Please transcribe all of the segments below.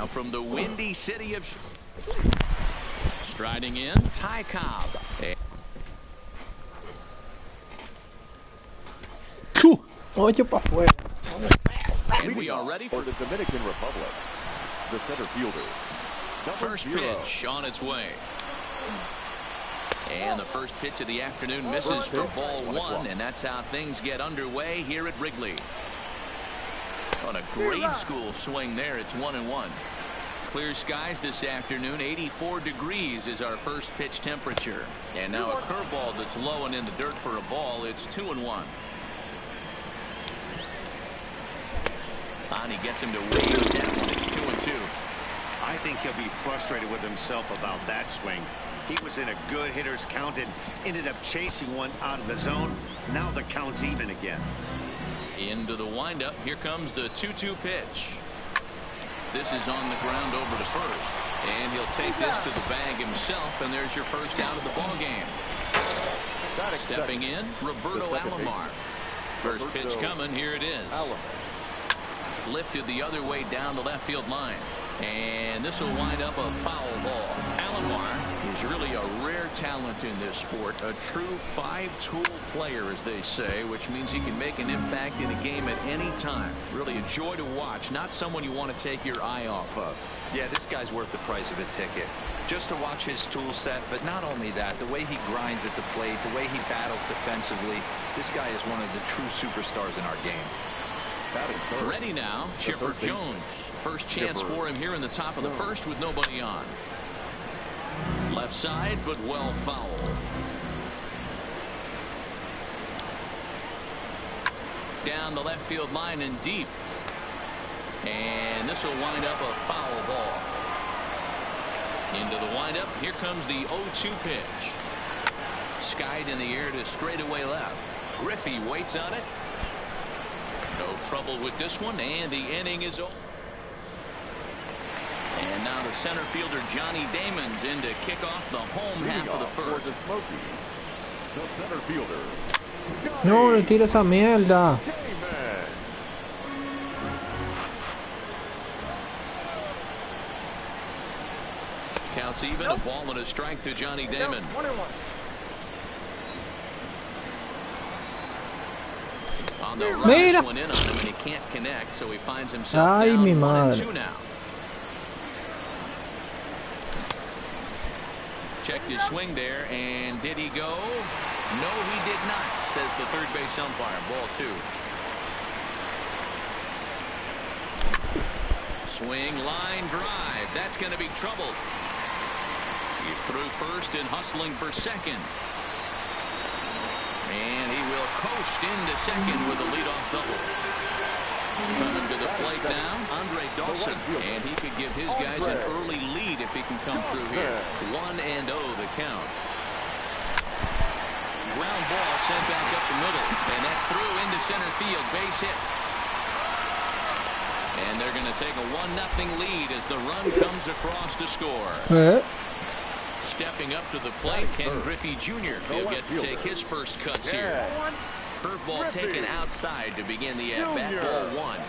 Now from the windy city of... Striding in, Ty Cobb. Oye, pa' afuera. And we are ready for the Dominican Republic. The center fielder. First pitch on its way. And the first pitch of the afternoon misses for ball one, and that's how things get underway here at Wrigley. On a grade school swing there, it's 1-1. Clear skies this afternoon. 84 degrees is our first pitch temperature. And now a curveball that's low and in the dirt for a ball. It's 2-1. He gets him to wave that one. It's 2-2. I think he'll be frustrated with himself about that swing. He was in a good hitter's count and ended up chasing one out of the zone. Now the count's even again. Into the windup. Here comes the 2-2 pitch. This is on the ground over to first. And he'll take this to the bag himself, and there's your first out of the ball game. Stepping in, Roberto Alomar. First pitch coming. Here it is. Lifted the other way down the left field line. And this will wind up a foul ball. Alomar is really a rare talent in this sport. A true five-tool player, as they say, which means he can make an impact in a game at any time. Really a joy to watch. Not someone you want to take your eye off of. Yeah, this guy's worth the price of a ticket. Just to watch his tool set, but not only that, the way he grinds at the plate, the way he battles defensively, this guy is one of the true superstars in our game. Ready now, Chipper Jones. First chance for him here in the top of the first with nobody on. Left side, but well fouled. Down the left field line and deep. And this will wind up a foul ball. Into the windup. Here comes the 0-2 pitch. Skied in the air to straightaway left. Griffey waits on it. No trouble with this one, and the inning is over. And now the center fielder Johnny Damon's in to kick off the home half of the first. The center fielder. No, le tira esa mierda. Counts even, a ball and a strike to Johnny Damon. On the right, one in on him, and he can't connect, so he finds himself down 1-2 now. Checked his swing there, and did he go? No, he did not, says the third base umpire. Ball 2. Swing, line drive. That's going to be trouble. He's through first and hustling for second. And he will coast into second with a leadoff double. Coming to the plate now, Andre Dawson. And he could give his guys an early lead if he can come through here. 1-0 the count. Ground ball sent back up the middle. And that's through into center field. Base hit. And they're going to take a 1-0 lead as the run comes across to score. Stepping up to the plate, Ken Griffey Jr. He'll get to take his first cuts here. Curveball taken outside to begin the at-bat. Ball 1.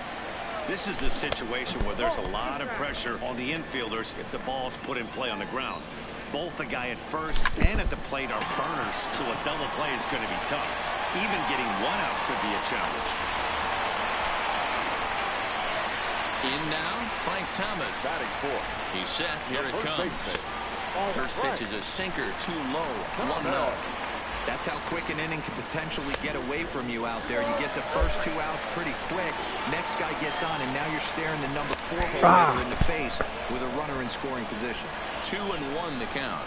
This is the situation where there's a lot of pressure on the infielders if the ball's put in play on the ground. Both the guy at first and at the plate are burners, so a double play is going to be tough. Even getting one out could be a challenge. In now, Frank Thomas. Batting fourth. He's set. Here it comes. First pitch is a sinker, too low. 1-0. That's how quick an inning can potentially get away from you out there. You get the first 2 outs pretty quick. Next guy gets on, and now you're staring the number 4 hitter in the face with a runner in scoring position. 2-1 the count.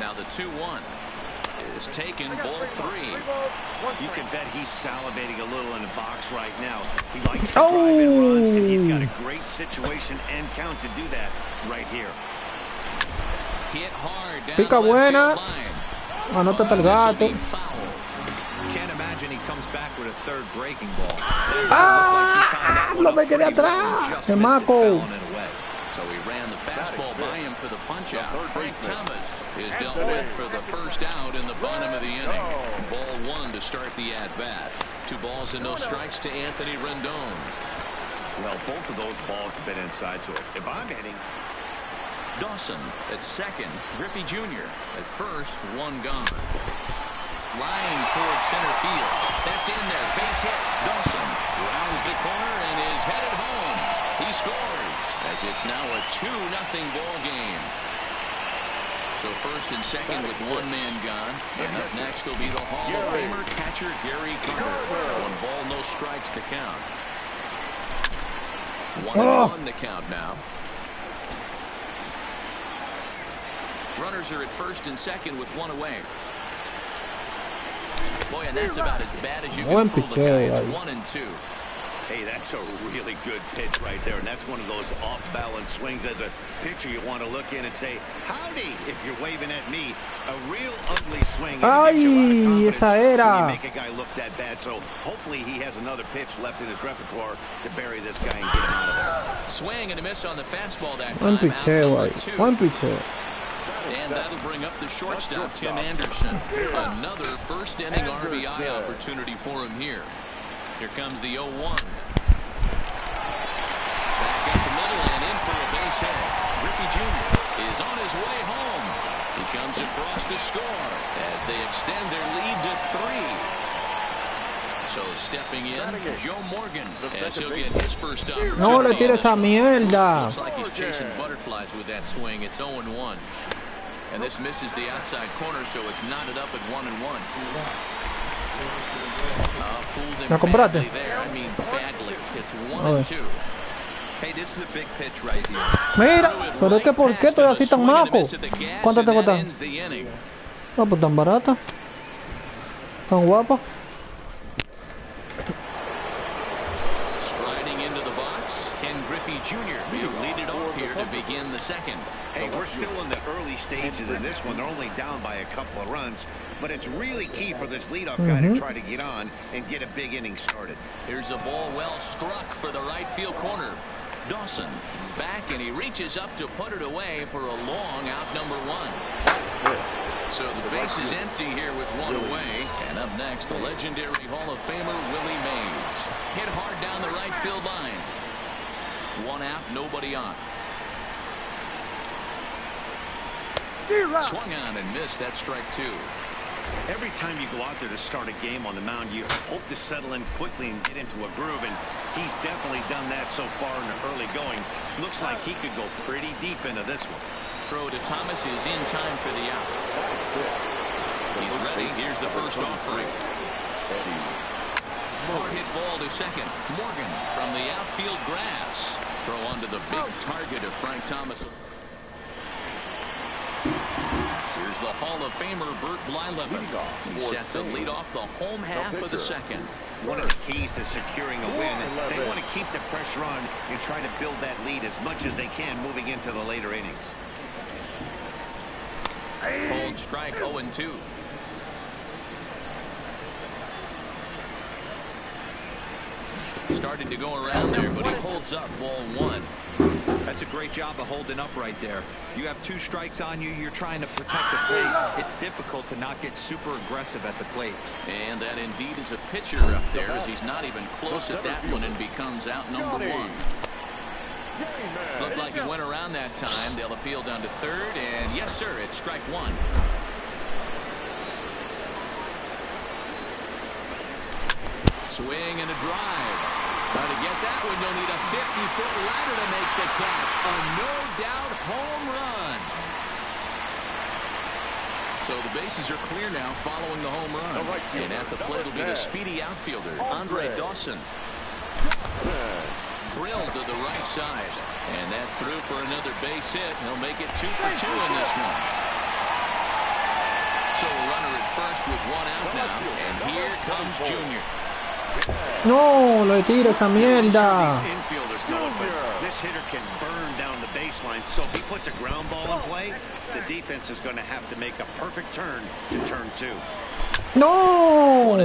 Now the 2-1 is taken. Ball 3. You can bet he's salivating a little in the box right now. He likes to drive in runs, and he's got a great situation and count to do that right here. Hit hard down Pica buena. Anótate el gato. Can't imagine he comes back with a third breaking ball. Lo me quedé atrás. El maco. So he ran the fastball by him for the punch out. Frank Thomas is dealt with for the first out in the bottom of the inning. Ball 1 to start the at bat. 2 balls and no strikes to Anthony Rendon. Well, both of those balls have been inside, so if I'm hitting... Dawson at second. Griffey Jr. at first. One gone. Flying towards center field. That's in there. Base hit. Dawson rounds the corner and is headed home. He scores as it's now a 2-0 ball game. So first and second with one man gone. And up next will be the Hall of Famer catcher Gary Carter. 1 ball, no strikes to count. 1-1 to count now. Runners are at first and second with 1 away. Boy, and that's about as bad as you can fool the guy. It's 1-2. Hey, that's a really good pitch right there, and that's one of those off-balance swings. As a pitcher, you want to look in and say, howdy, if you're waving at me. A real ugly swing. Ay, esa era. Make a guy look that bad, so hopefully he has another pitch left in his repertoire to bury this guy and get him out of there. Swing and a miss on the fastball that time. One pitcher. And that'll bring up the shortstop, Tim Anderson. Another first inning RBI opportunity for him here. Here comes the 0-1. Back up the middle and in for a base hit. Griffey Jr. is on his way home. He comes across to score as they extend their lead to 3. So stepping in, Joe Morgan, as he'll get his first opportunity. No le tires esa mierda. Looks like he's chasing butterflies with that swing. It's 0-1. And this misses the outside corner, so it's knotted up at 1-1. ¿La compraste? There. I mean badly. It's 1-2. Hey, this is a big pitch right here. Mira, pero es que ¿por qué estoy así tan maco? ¿Cuánto te cuesta? Ah, pues tan barata. Tan guapa. Striding into the box, Ken Griffey Jr. will lead it off here to begin the second. Hey, we're still in the early stages of this one. They're only down by a couple of runs, but it's really key for this leadoff guy to try to get on and get a big inning started. Here's a ball well struck for the right field corner. Dawson is back and he reaches up to put it away for a long out number 1. So the base is empty here with 1 away. And up next, the legendary Hall of Famer Willie Mays. Hit hard down the right field line. 1 out, nobody on. Swung on and missed. That's strike 2. Every time you go out there to start a game on the mound, you hope to settle in quickly and get into a groove, and he's definitely done that so far in the early going. Looks like he could go pretty deep into this one. Throw to Thomas is in time for the out. He's ready. Here's the first offering. Hard hit ball to second. Morgan from the outfield grass. Throw onto the big target of Frank Thomas. Here's the Hall of Famer Bert Blyleven. He's set to lead off the home half of the second. One of the keys to securing a win, they want to keep the pressure on and try to build that lead as much as they can moving into the later innings. Cold strike 0-2. Started to go around there, but he holds up. Ball 1. That's a great job of holding up right there. You have 2 strikes on you. You're trying to protect the plate. It's difficult to not get super aggressive at the plate. And that indeed is a pitcher up there, as he's not even close at that one and becomes out number 1. Looked like it went around that time. They'll appeal down to third, and yes, sir, it's strike 1. Swing and a drive. Now to get that one, you'll need a 50-foot ladder to make the catch. A no-doubt home run. So the bases are clear now following the home run. And at the plate will be the speedy outfielder, Andre Dawson. Drilled to the right side. And that's through for another base hit. He'll make it 2 for 2 in this one. So a runner at first with 1 out now. And here comes Junior. No, le tiro esa mierda. This hitter can burn down the baseline, so if he puts a ground ball in play, the defense is going to have to make a perfect turn to turn 2. No,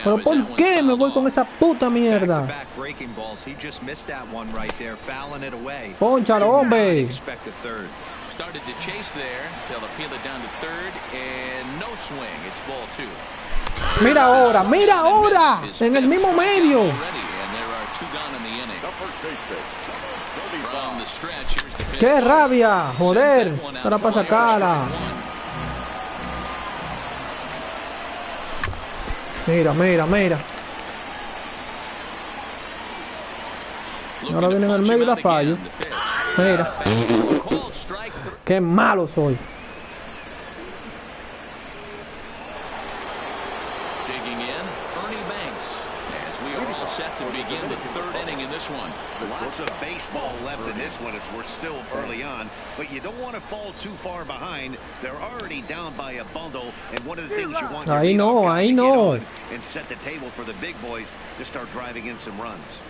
pero ¿por qué me voy con esa puta mierda? Back breaking balls. He just missed that one right there, fouling it away. Pónchalo, hombre. Expect a third. Started to chase there. They'll appeal it down to third, and no swing. It's ball 2. Mira ahora, en el mismo medio. And there are 2 gone in the inning. The first base pitch. From the stretch, here's the pitch. ¡Qué rabia! ¡Joder! Era para sacarla. Mira, mira, mira. Ahora viene en el medio y la fallo. Mira. ¡Qué malo soy! To begin the 3rd inning in this one. Lots of baseball left in this one as we're still early on, but you don't want to fall too far behind. They're already down by a bundle, and one of the things you want to get on and set the table for the big boys to start driving in some runs.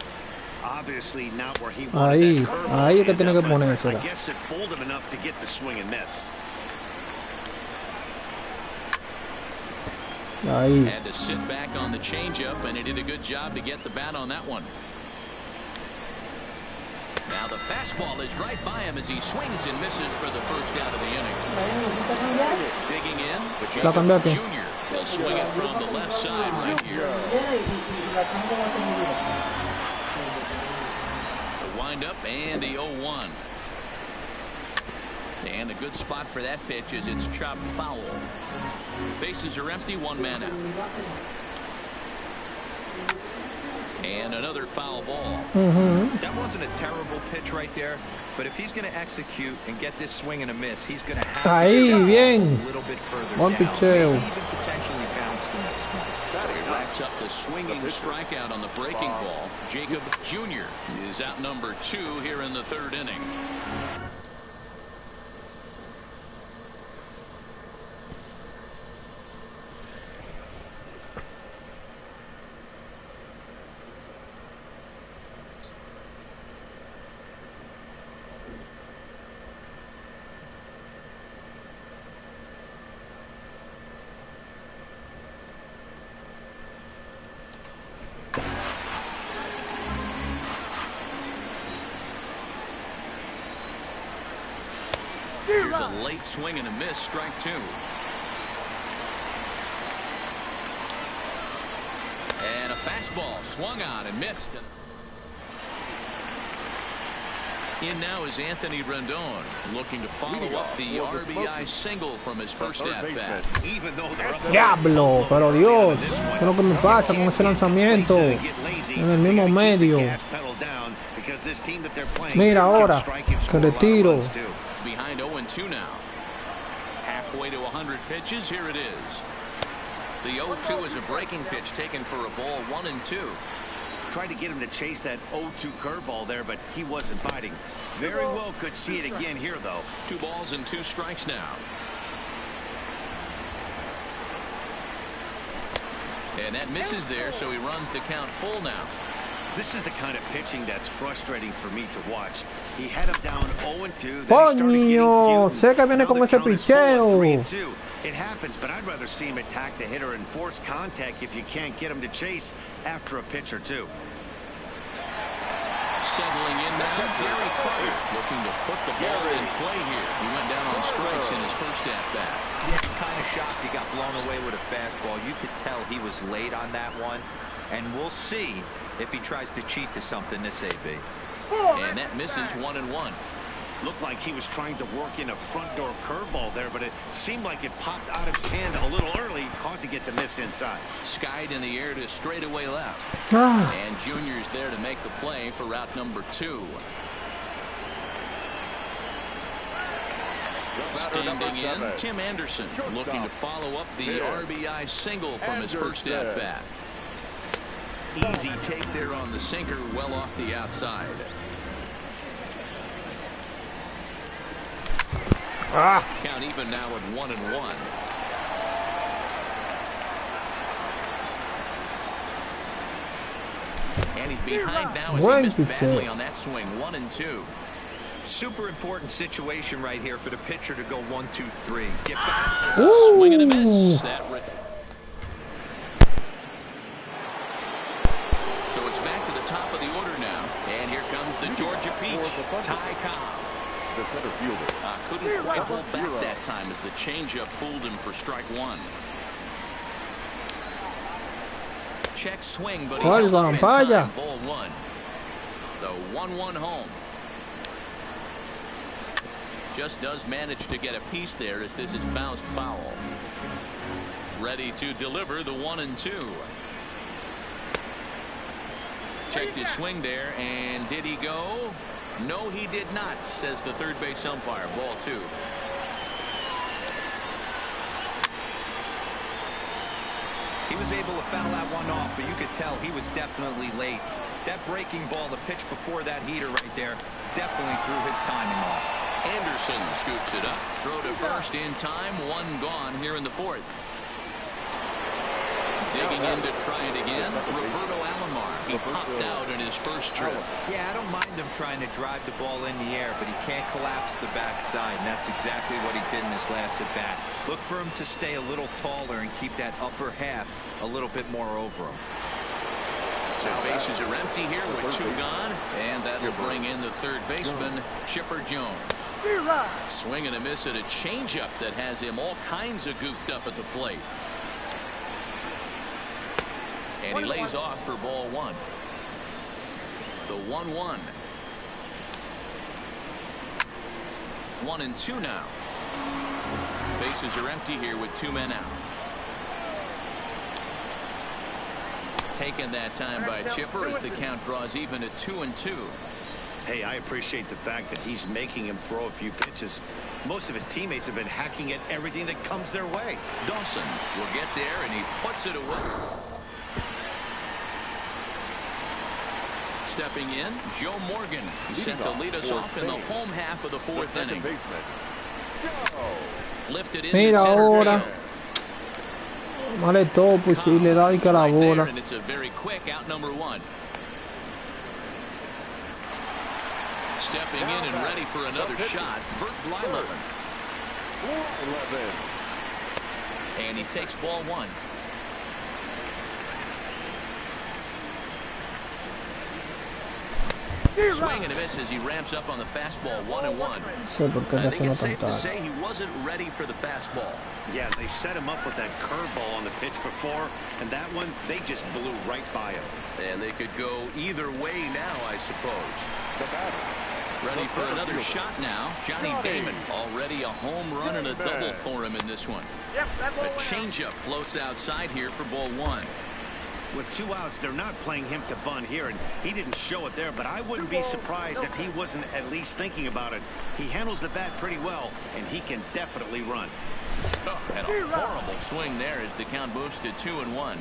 Obviously not where he wanted that curve. Ahí es que tiene que ponerse. I guess it fooled him enough to get the swing and miss. Ahí. Had to sit back on the changeup, and he did a good job to get the bat on that one. Now the fastball is right by him as he swings and misses for the first out of the inning. Digging in, Jacob Jr. will swing it from the left side right here. The windup and the 0-1. And a good spot for that pitch is it's chopped foul. Bases are empty, 1 man out. And another foul ball. That wasn't a terrible pitch right there, but if he's going to execute and get this swing and a miss, he's going to have to get a little bit further down. Maybe even potentially bounce the next one. So he racks up the swinging strikeout on the breaking ball. Jacob Jr. is out number 2 here in the 3rd inning. Here's a late swing and a miss, strike 2. And a fastball swung on and missed. In now is Anthony Rendon, looking to follow up the RBI single from his first at-bat. Diablo, pero Dios, ¿qué es lo que me pasa con ese lanzamiento? En el mismo medio. Mira ahora, que le tiro. Behind 0-2 now. Halfway to 100 pitches, here it is. The 0-2 is a breaking pitch taken for a ball, 1-2. Tried to get him to chase that 0-2 curveball there, but he wasn't biting. Very well could see it again here, though. 2 balls and 2 strikes now. And that misses there, so he runs the count full now. This is the kind of pitching that's frustrating for me to watch. He had him down 0-2. Coño, sé que viene con ese picheo. It happens, but I'd rather see him attack the hitter and force contact if you can't get him to chase after a pitch or 2. Settling in now, Gary Carter looking to put the ball in play here. He went down on strikes in his first at-bat. Yeah, kind of shocked he got blown away with a fastball. You could tell he was late on that one, and we'll see if he tries to cheat to something this AB. And that misses 1-1. Looked like he was trying to work in a front door curveball there, but it seemed like it popped out of his hand a little early, causing it to miss inside. Skied in the air to straightaway left. And Junior's there to make the play for route number 2. Standing in, Tim Anderson looking to follow up the RBI single from his first at-bat. Easy take there on the sinker, well off the outside. Count even now at 1-1. And he's behind now as he missed badly on that swing. 1-2. Super important situation right here for the pitcher to go 1-2-3. Get back. Swing and a miss. So it's back to the top of the order now. And here comes the Georgia Peach, Ty Cobb. The center fielder. Couldn't quite hold back that time as the changeup fooled him for strike 1. Check swing, but he held up in time. Ball 1. The 1-1 home. Just does manage to get a piece there as this is bounced foul. Ready to deliver the 1-2. Checked his swing there, and did he go? No, he did not, says the third base umpire. Ball 2. He was able to foul that one off, but you could tell he was definitely late. That breaking ball, the pitch before that heater right there, definitely threw his timing off. Anderson scoops it up. Throw to first in time. 1 gone here in the 4th. Digging in to try it again. Roberto Alomar. He popped out in his first trip. Yeah, I don't mind him trying to drive the ball in the air, but he can't collapse the backside, and that's exactly what he did in his last at-bat. Look for him to stay a little taller and keep that upper half a little bit more over him. So bases are empty here with 2 gone, and that'll bring in the third baseman, Chipper Jones. Swing and a miss at a changeup that has him all kinds of goofed up at the plate. And he lays off for ball 1. The 1-1. 1-2 now. Bases are empty here with 2 men out. Taken that time by Chipper as the count draws even at 2-2. Hey, I appreciate the fact that he's making him throw a few pitches. Most of his teammates have been hacking at everything that comes their way. Dawson will get there, and he puts it away. Stepping in, Joe Morgan. He's set to lead us off in the home half of the 4th inning. Lifted in Mira the center ahora. field. Vale todo, pues si le da y que la bola. And it's a very quick out number 1. Stepping in and ready for another shot, Bert Blyleven. And he takes ball 1. Swing and a miss as he ramps up on the fastball. 1-1. I think it's safe to say he wasn't ready for the fastball. Yeah, they set him up with that curveball on the pitch before, and that one, they just blew right by him. And they could go either way now, I suppose. Ready for another shot now. Johnny Damon, already a home run and a double for him in this one. A changeup floats outside here for ball 1. With 2 outs, they're not playing him to bunt here, and he didn't show it there, but I wouldn't be surprised if he wasn't at least thinking about it. He handles the bat pretty well, and he can definitely run. Oh, and a horrible swing there as the count moves to 2-1.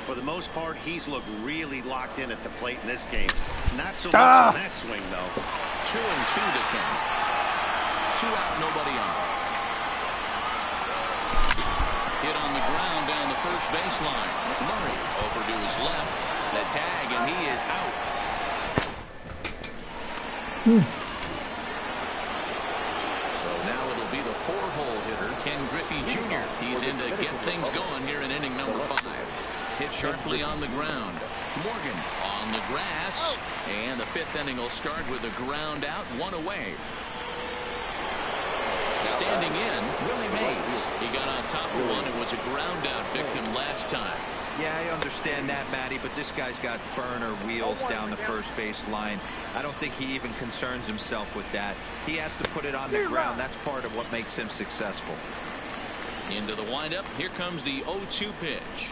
For the most part, he's looked really locked in at the plate in this game. Not so much on that swing, though. 2-2 to count. 2 out, nobody on. Hit on the ground down the first baseline. Murray over to his left. The tag, and he is out. So now it'll be the 4-hole hitter, Ken Griffey Jr. He's in to get things going here in inning number 5. Hit sharply on the ground. Morgan on the grass. And the 5th inning will start with a ground out, 1 away. Standing in, Willie Mays. He got on top of one and was a ground out victim last time. Yeah, I understand that, Matty, but this guy's got burner wheels down the first base line. I don't think he even concerns himself with that. He has to put it on the ground. That's part of what makes him successful. Into the windup. Here comes the 0-2 pitch.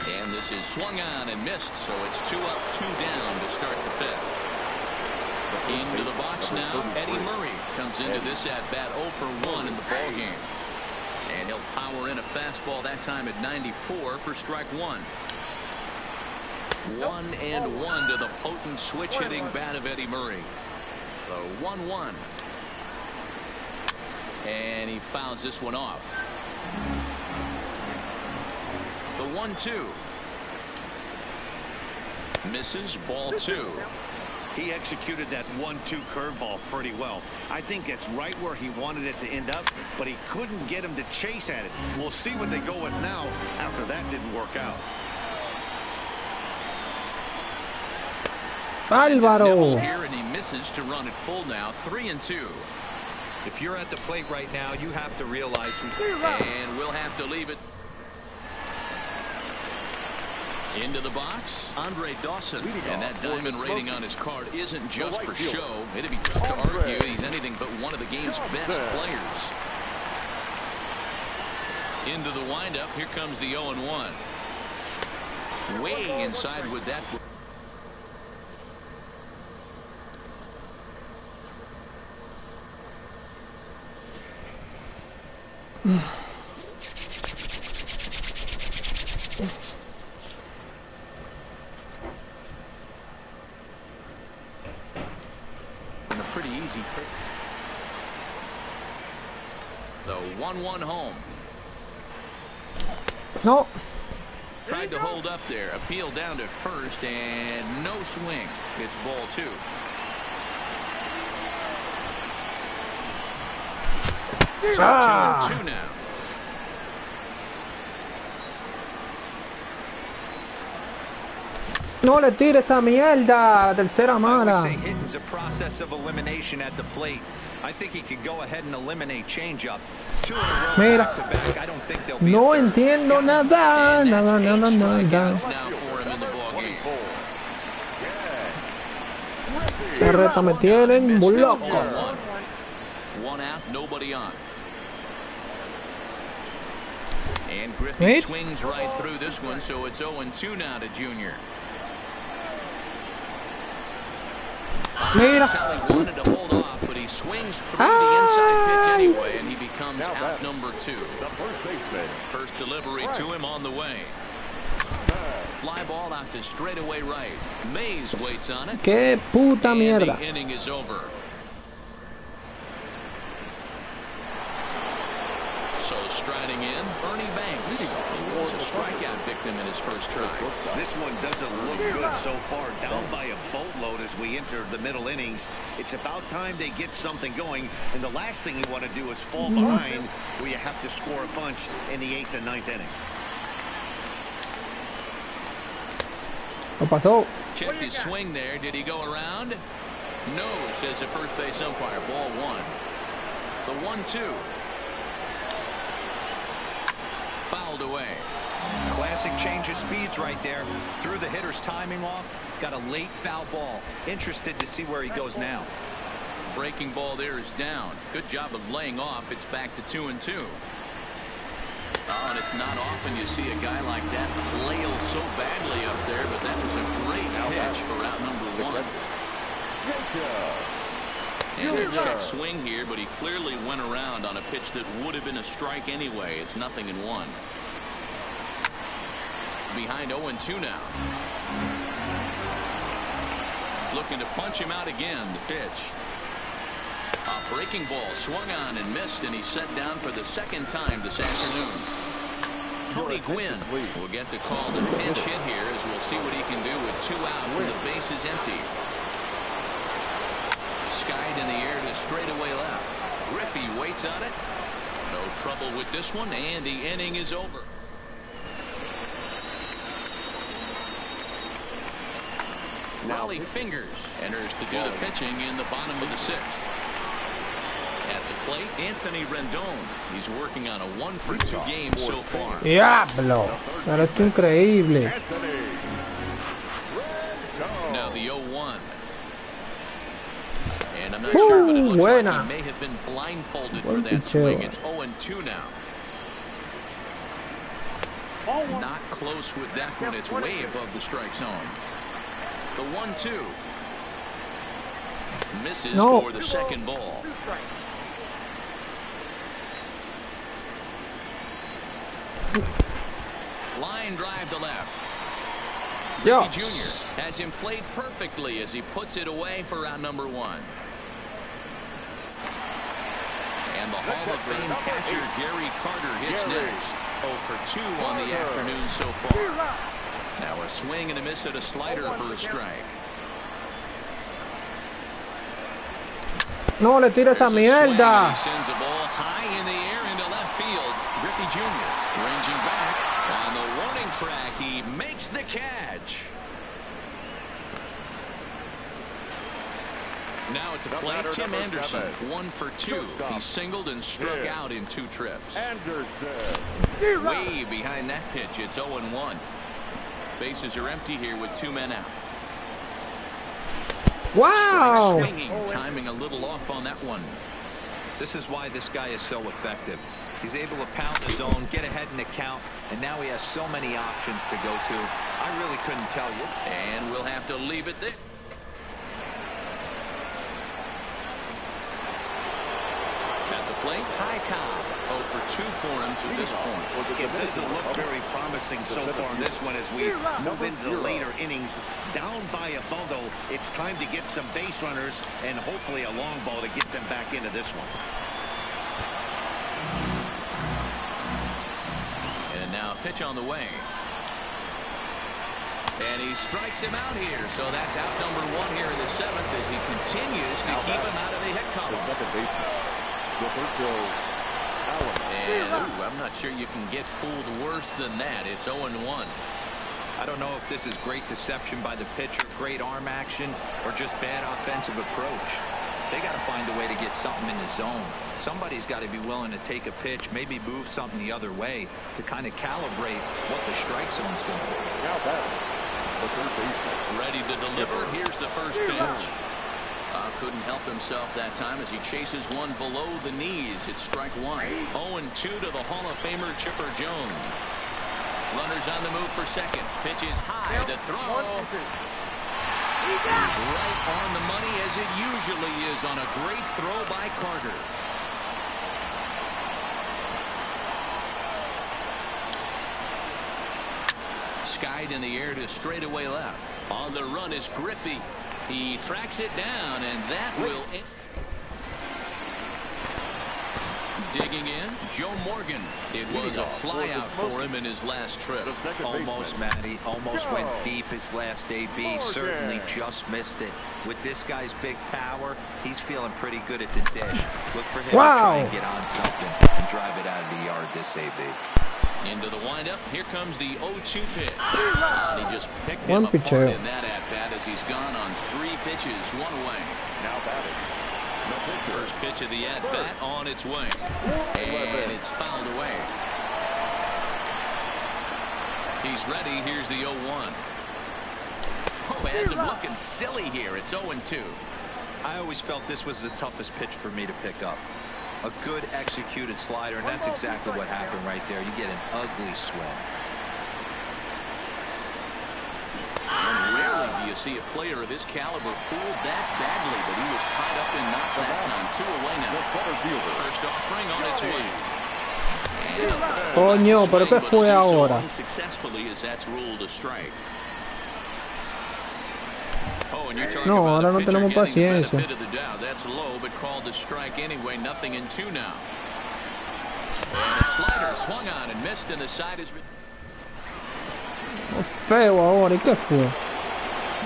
And this is swung on and missed, so it's 2 up, 2 down to start the 5th. Into the box now, Eddie Murray comes into this at-bat 0 for 1 in the ballgame. And he'll power in a fastball that time at 94 for strike 1. 1-1 to the potent switch-hitting bat of Eddie Murray. The 1-1. And he fouls this one off. The 1-2. Misses, ball 2. He executed that 1-2 curveball pretty well. I think it's right where he wanted it to end up, but he couldn't get him to chase at it. We'll see what they go with now after that didn't work out. Álvaro. Here, and he misses to run it full now. 3-2. If you're at the plate right now, you have to realize who's... And we'll have to leave it. Into the box, Andre Dawson. And that diamond rating on his card isn't just for show. It'd be tough to argue he's anything but one of the game's best players. Into the windup. Here comes the 0-1. Way inside with that. And a pretty easy pick. The 1-1 home. No. Tried to hold up there. Appeal down to first and no swing. It's ball 2. So 2-2 now. No le tire esa mierda. La tercera mala. Hitting's a process of elimination at the plate. I think he could go ahead and eliminate changeup. Mira, no entiendo nada, nada. La reta me tienen muy loco. 1 out, nobody on. And Griffey swings right through this one, so it's 0-2 now to Junior. Mira. He wanted to hold off, but he swings through the inside pitch anyway, and he becomes out number 2. The first baseman. First delivery to him on the way. Fly ball out to straightaway right. Mays waits on it. Qué puta mierda. The inning is over. So striding in, Ernie Banks. He was a strikeout victim in his first try. This one doesn't look good so far. Down by a boatload as we enter the middle innings. It's about time they get something going. And the last thing you want to do is fall behind where you have to score a bunch in the 8th and 9th inning. Lo pasó. Checked his swing there. Did he go around? No, says the first base umpire. Ball 1. The 1-2. Fouled away. Classic change of speeds right there. Threw the hitter's timing off. Got a late foul ball. Interested to see where he goes now. Breaking ball there is down. Good job of laying off. It's back to 2-2. Oh, and it's not often you see a guy like that flail so badly up there, but that was a great pitch for out number 1. And a check swing here, but he clearly went around on a pitch that would have been a strike anyway. It's 0-1. Behind 0-2 now. Looking to punch him out again. The pitch. A breaking ball swung on and missed, and he's set down for the second time this afternoon. Tony Gwynn will get the call to pinch hit here, as we'll see what he can do with 2 out when the base is empty. Skied in the air to straightaway left. Griffey waits on it. No trouble with this one, and the inning is over. Raleigh Fingers enters to do the pitching in the bottom of the 6th. At the plate, Anthony Rendon. He's working on a 1-for-2 game so far. Diablo, pero esto es increíble. Now the 0-1. And I'm not sure, but it looks like he may have been blindfolded for that swing. It's 0-2 now. Not close with that one. It's way above the strike zone. The 1-2. Misses for the second ball. Line drive to left. Ricky Jr. has him played perfectly as he puts it away for out number 1. And the Hall of Fame catcher Gary Carter hits next. 0-for-2 on the afternoon so far. Now a swing and a miss at a slider for a strike. No le tires esa mierda. He sends a ball high in the air into left field. Griffey Jr. ranging back on the warning track. He makes the catch. Now at the plate, Tim Anderson, 1-for-2. He singled and struck out in 2 trips. Way behind that pitch, it's 0-1. Bases are empty here with 2 men out. Wow! Swinging, timing a little off on that one. This is why this guy is so effective. He's able to pound the zone, get ahead in the count, and now he has so many options to go to. I really couldn't tell you. And we'll have to leave it there. At the plate, Cada. 0 for 2 for him to this point. It doesn't look very promising so far in this one as we move into the later innings. Down by a bundle, it's time to get some base runners and hopefully a long ball to get them back into this one. And now pitch on the way. And he strikes him out here. So that's out number 1 here in the 7th as he continues to keep him out of the hit column. And I'm not sure you can get fooled worse than that. It's 0-1. I don't know if this is great deception by the pitcher, great arm action, or just bad offensive approach. They got to find a way to get something in the zone. Somebody's got to be willing to take a pitch, maybe move something the other way to kind of calibrate what the strike zone's going to be. Ready to deliver. Here's the first pitch. Couldn't help himself that time as he chases one below the knees. It's strike 1. 0-2 to the Hall of Famer Chipper Jones. Runners on the move for second. Pitch is high. The throw. Right on the money as it usually is on a great throw by Carter. Skied in the air to straightaway left. On the run is Griffey. He tracks it down, and that will end. Digging in, Joe Morgan. It was a flyout for him in his last trip. Almost, Matty. Almost went deep his last AB. Certainly just missed it. With this guy's big power, he's feeling pretty good at the dish. Look for him to try and get on something and drive it out of the yard this AB. Into the windup. Here comes the 0-2 pitch. He just picked him apart in that at-bat as he's gone on 3 pitches, 1 away. Now batting. First pitch of the at-bat on its way. And it's fouled away. He's ready. Here's the 0-1. Oh, has him looking silly here. It's 0-2. I always felt this was the toughest pitch for me to pick up. A good executed slider, and that's exactly what happened right there. You get an ugly swing. And rarely do you see a player of his caliber fooled that badly, but he was tied up in knots that time. 2 away now. First offering on its way. Coño, pero ¿qué fue ahora? Unsuccessfully as that's ruled a strike. Oh, and you're talking No, about ahora no a pitcher tenemos getting the paciencia. benefit of the doubt. That's low, but called a strike anyway. 0-2 now. And a slider swung on and missed, and the side is. Feo ahora, ¿y qué fue?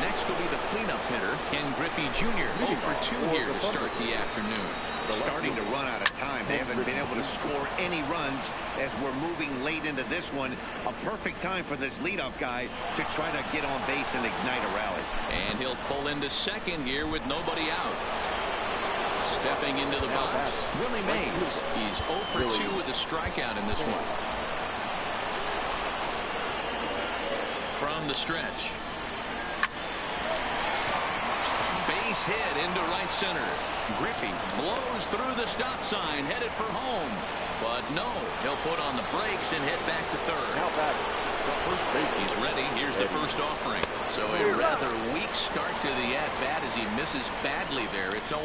Next will be the cleanup hitter, Ken Griffey Jr. 0 for 2 here to start the afternoon. Starting to run out of time. They haven't been able to score any runs as we're moving late into this one. A perfect time for this leadoff guy to try to get on base and ignite a rally. And he'll pull into second here with nobody out. Stepping into the box, Willie Mays. He's 0 for 2 with a strikeout in this one. From the stretch. Base hit into right center. Griffey blows through the stop sign, headed for home. But no, he'll put on the brakes and head back to third. He's ready. Here's the first offering. So a rather weak start to the at-bat as he misses badly there. It's 0-1.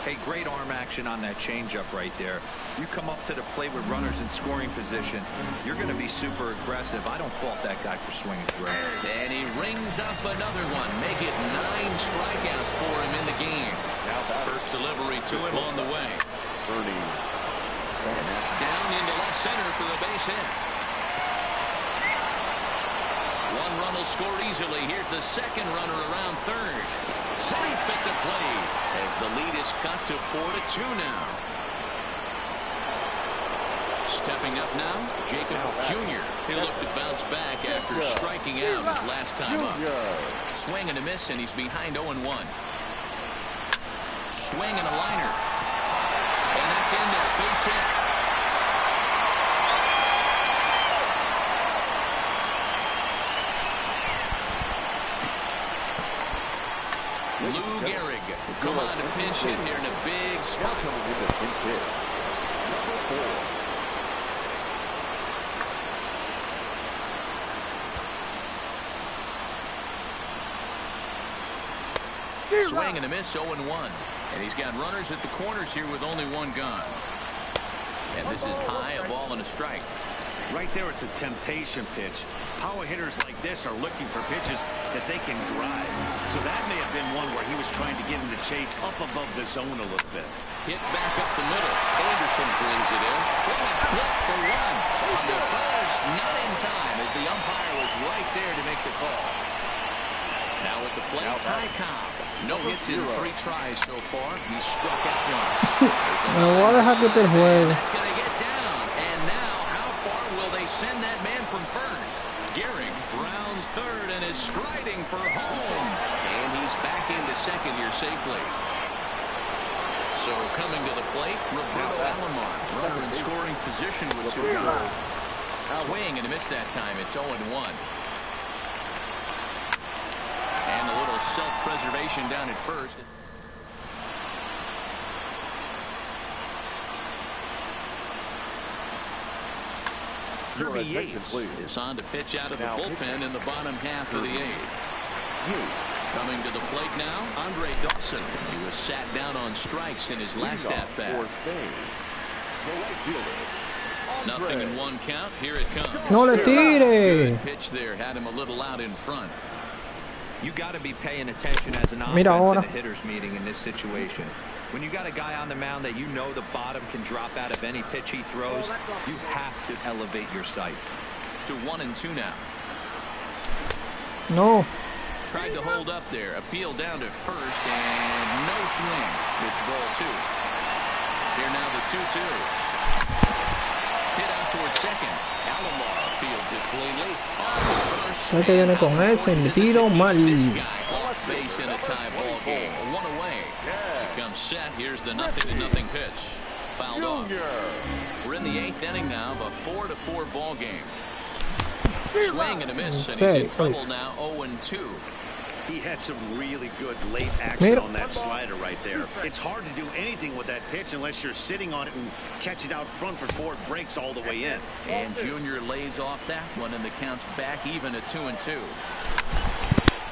Hey, great arm action on that changeup right there. You come up to the plate with runners in scoring position, you're going to be super aggressive. I don't fault that guy for swinging through. And he rings up another one. Make it 9 strikeouts for him in the game. First delivery to him on the way. And that's down into left center for a base hit. 1 run will score easily. Here's the second runner around third. Safe at the plate as the lead is cut to 4-2 now. Stepping up now, Jacob Jr. He'll look to bounce back after striking out his last time up. Swing and a miss, and he's behind 0-1. Swing and a liner. And that's in there. Base hit. Lou Gehrig will come on to pinch hit here in a big spot. Swing and a miss, 0-1. And he's got runners at the corners here with only one gone. And this is high, a ball and a strike. Right there, it's a temptation pitch. Power hitters like this are looking for pitches that they can drive. So that may have been one where he was trying to get him to chase up above the zone a little bit. Hit back up the middle. Anderson brings it in. What a flip for one. On the first, not in time, as the umpire was right there to make the call. Now with the plate, Ty Cobb. No hits in 3 tries so far. He's struck out once. Me voy a dejar que te juegue. That's going to get down. And now, how far will they send that man from first? Gehrig rounds third and is striding for home. And he's back into second here safely. So coming to the plate, Roberto Alomar, runner in scoring position with Subo. Swing and a miss that time. It's 0-1. And a little self-preservation down at first. Kirby Yates is on to pitch out of the bullpen in the bottom half of the 8th. Coming to the plate now, Andre Dawson. He was sat down on strikes in his last at-bat. Nothing in 1 count. Here it comes. No le tire. Good pitch there. Had him a little out in front. You got to be paying attention as an offense in a hitter's meeting in this situation. When you got a guy on the mound that you know the bottom can drop out of any pitch he throws, you have to elevate your sights. To 1-2 now. No. Tried to hold up there. Appeal down to first and no swing. It's ball 2. Here now the 2-2. Hit out towards second. Alomar fields it cleanly. Sé que viene con ese, me tiro mal. Base in a tie ball game. 1 away. He comes set. Here's the 0-0 pitch. Fouled off. We're in the 8th inning now of a 4-4 ball game. Swing and a miss, and he's in trouble now. 0-2. He had some really good late action on that slider right there. It's hard to do anything with that pitch unless you're sitting on it and catch it out front before it breaks all the way in. And Junior lays off that one, and the count's back even at 2-2.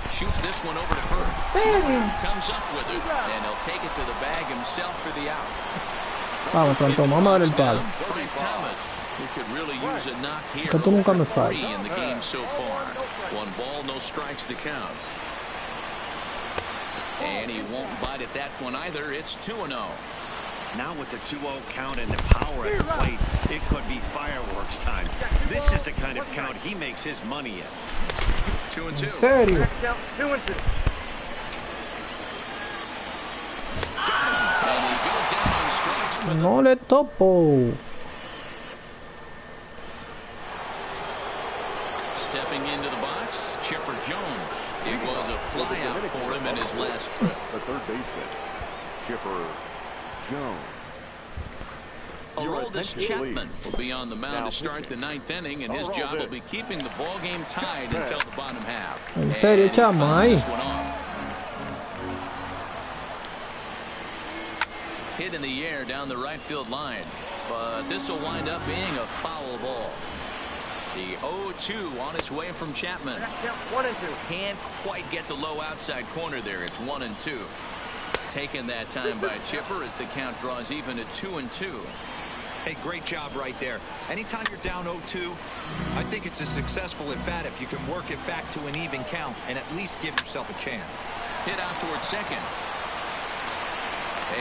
Shoots this one over to first. Comes up with it, and he'll take it to the bag himself for the out. Vamos, Santo, vamos a dar el palo. Frank Thomas, who could really use a knock here. Que tú nunca me 3 fallas. in the game so far. 1 ball, no strikes to count. And he won't bite at that one either. It's 2-0. Now with the 2-0 count and the power at the plate, it could be fireworks time. This is the kind of count he makes his money in. 2-2. Serio. And he goes down on strikes for the No le topo. stepping into the box, Chipper Jones. It was a fly out for him in his last trip. The third baseman, Chipper Jones. Aroldis Chapman will be on the mound to start the 9th inning, and his job will be keeping the ball game tied until the bottom half. En serio, Chapman ahí. Hit in the air down the right field line, but this will wind up being a foul ball. The 0-2 on its way from Chapman. Can't quite get the low outside corner there. It's 1-2. Taken that time by Chipper as the count draws even at 2-2. Hey, great job right there. Anytime you're down 0-2, I think it's a successful at bat if you can work it back to an even count and at least give yourself a chance. Hit out towards second.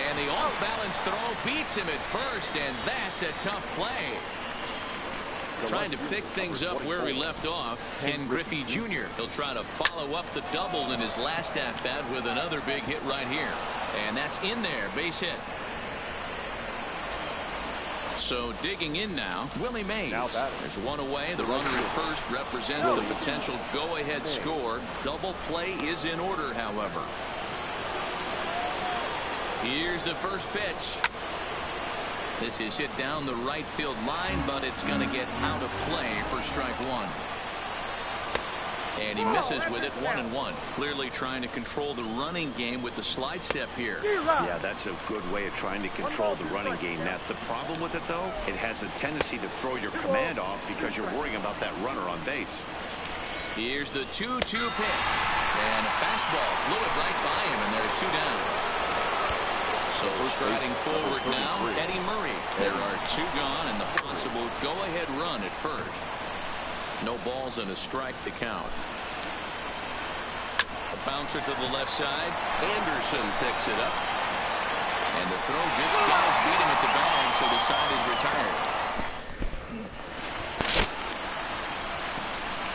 And the off-balance throw beats him at first, and that's a tough play. Trying to pick things up where he left off, Ken Griffey Jr. He'll try to follow up the double in his last at-bat with another big hit right here. And that's in there, base hit. So digging in now, Willie Mays. There's 1 away. The runner at first represents the potential go-ahead score. Double play is in order, however. Here's the first pitch. This is hit down the right field line, but it's going to get out of play for strike 1. And he misses with it, 1-1. Clearly trying to control the running game with the slide step here. Yeah, that's a good way of trying to control the running game, Matt. The problem with it, though, it has a tendency to throw your command off because you're worrying about that runner on base. Here's the 2-2 pitch. And a fastball blew it right by him, and they're 2 down. So striding forward now, Eddie Murray. There are 2 gone and the possible go-ahead run at first. No balls and a strike to count. A bouncer to the left side. Anderson picks it up. And the throw just does beat him at the bag, so the side is retired.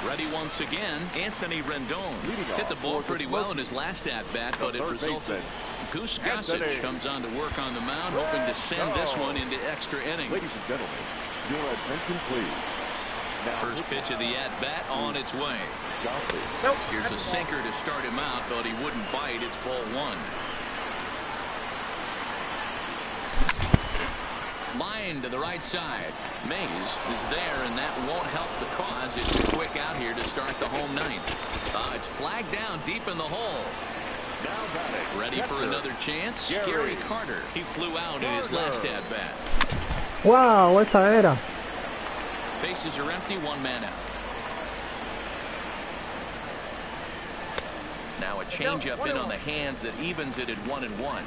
Ready once again, Anthony Rendon. Hit the ball pretty well in his last at-bat, but it resulted. Goose Gossage comes on to work on the mound, hoping to send this one into extra innings. Ladies and gentlemen, your attention please. First pitch of the at-bat on its way. Here's a sinker to start him out, but he wouldn't bite. It's ball 1. Line to the right side. Mays is there, and that won't help the cause. It's a quick out here to start the home ninth. It's flagged down deep in the hole. Ready for another chance? Gary Carter. He flew out in his last at-bat. Wow, esa era. Bases are empty, 1 man out. Now a changeup in on the hands that evens it at 1-1.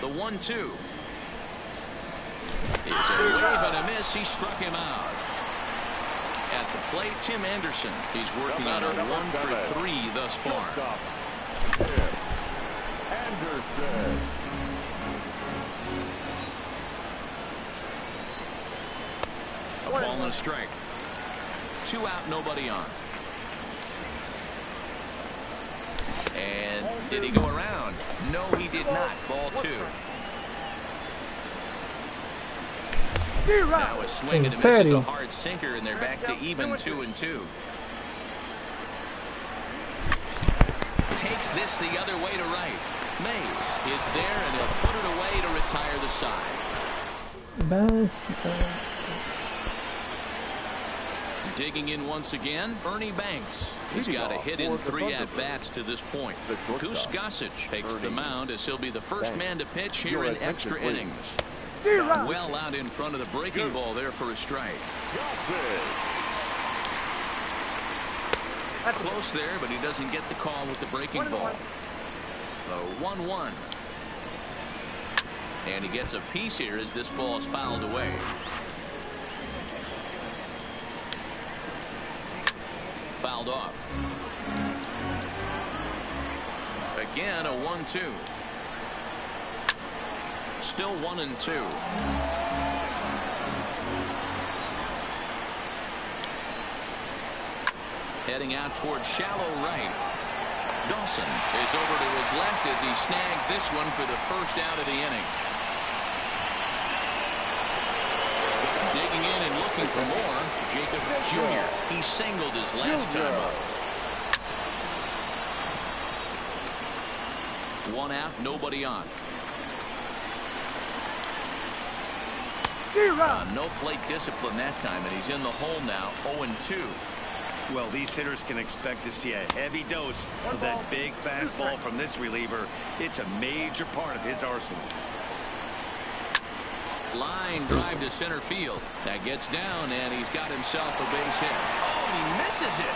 The 1-2. Is a wave and a miss. He struck him out. At the plate, Tim Anderson. He's working on a 1 for 3 thus far. Anderson. A ball and a strike. 2 out, nobody on. And did he go around? No, he did not. Ball 2. Now a swing and a miss at the hard sinker, and they're back to even 2-2. Takes this the other way to right. Mays is there, and he'll put it away to retire the side. Digging in once again, Ernie Banks. He's got a hit in 3 at-bats to this point. Goose Gossage takes the mound as he'll be the first man to pitch here in extra innings. Well out in front of the breaking ball there for a strike. Close there, but he doesn't get the call with the breaking ball. The 1-1. And he gets a piece here as this ball is fouled away. Fouled off. Again, a 1-2. Still 1-2. Heading out towards shallow right. Dawson is over to his left as he snags this one for the first out of the inning. Digging in and looking for more, Jacob Jr. He singled his last time up. 1 out, nobody on. No plate discipline that time, and he's in the hole now, 0-2. Well, these hitters can expect to see a heavy dose of that big fastball from this reliever. It's a major part of his arsenal. Line drive to center field. That gets down, and he's got himself a base hit. Oh, he misses it.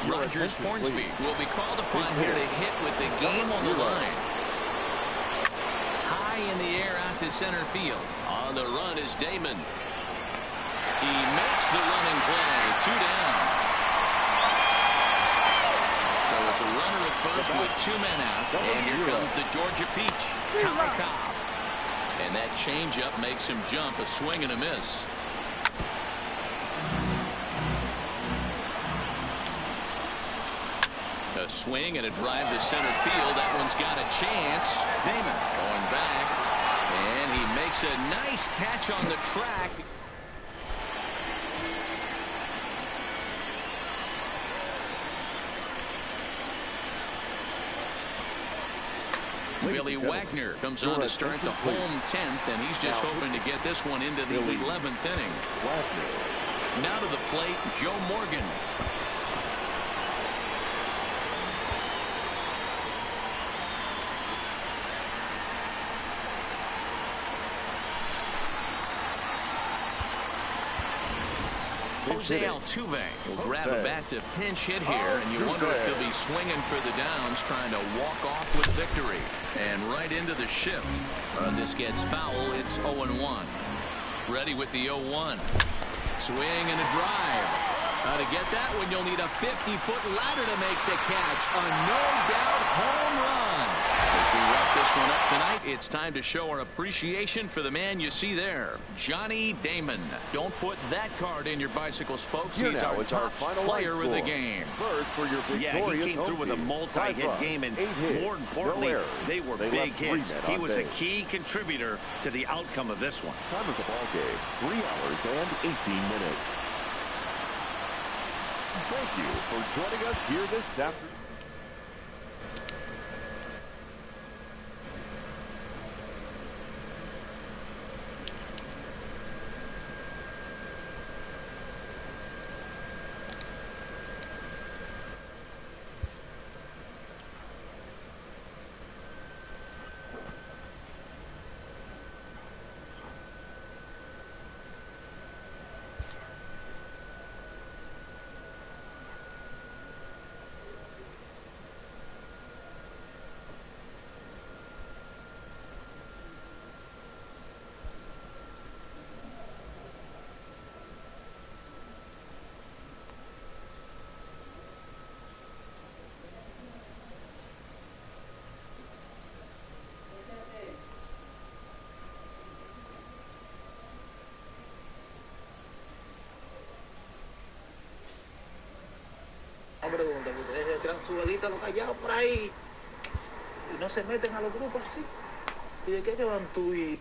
Rogers Hornsby will be called upon here to hit with the game on the line. High in the air out to center field. On the run is Damon. He makes the running play. 2 down. So it's a runner at first with 2 men out. And here comes the Georgia Peach, Ty Cobb. And that changeup makes him jump. A swing and a miss. A swing and a drive to center field. That one's got a chance. Damon going back. And he makes a nice catch on the track. Billy Wagner comes on to start the home 10th, and he's just hoping to get this one into the 11th inning. Now to the plate, Joe Morgan. Jose Altuve will grab a bat to pinch hit here, and you wonder if he'll be swinging for the downs, trying to walk off with victory. And right into the shift. This gets foul. It's 0-1. Ready with the 0-1. Swing and a drive. To get that one, you'll need a 50-foot ladder to make the catch. A no-doubt home run. As we wrap this one up tonight, it's time to show our appreciation for the man you see there, Johnny Damon. Don't put that card in your bicycle spokes. He's our top player of the game. Yeah, he came through with a multi-hit game, and more importantly, they were big hits. He was a key contributor to the outcome of this one. Time of the ball game, 3 hours and 18 minutes. Thank you for joining us here this afternoon. Pregunta, que ustedes tiran su velita los callados por ahí y no se meten a los grupos así. ¿Y de qué van tú y...?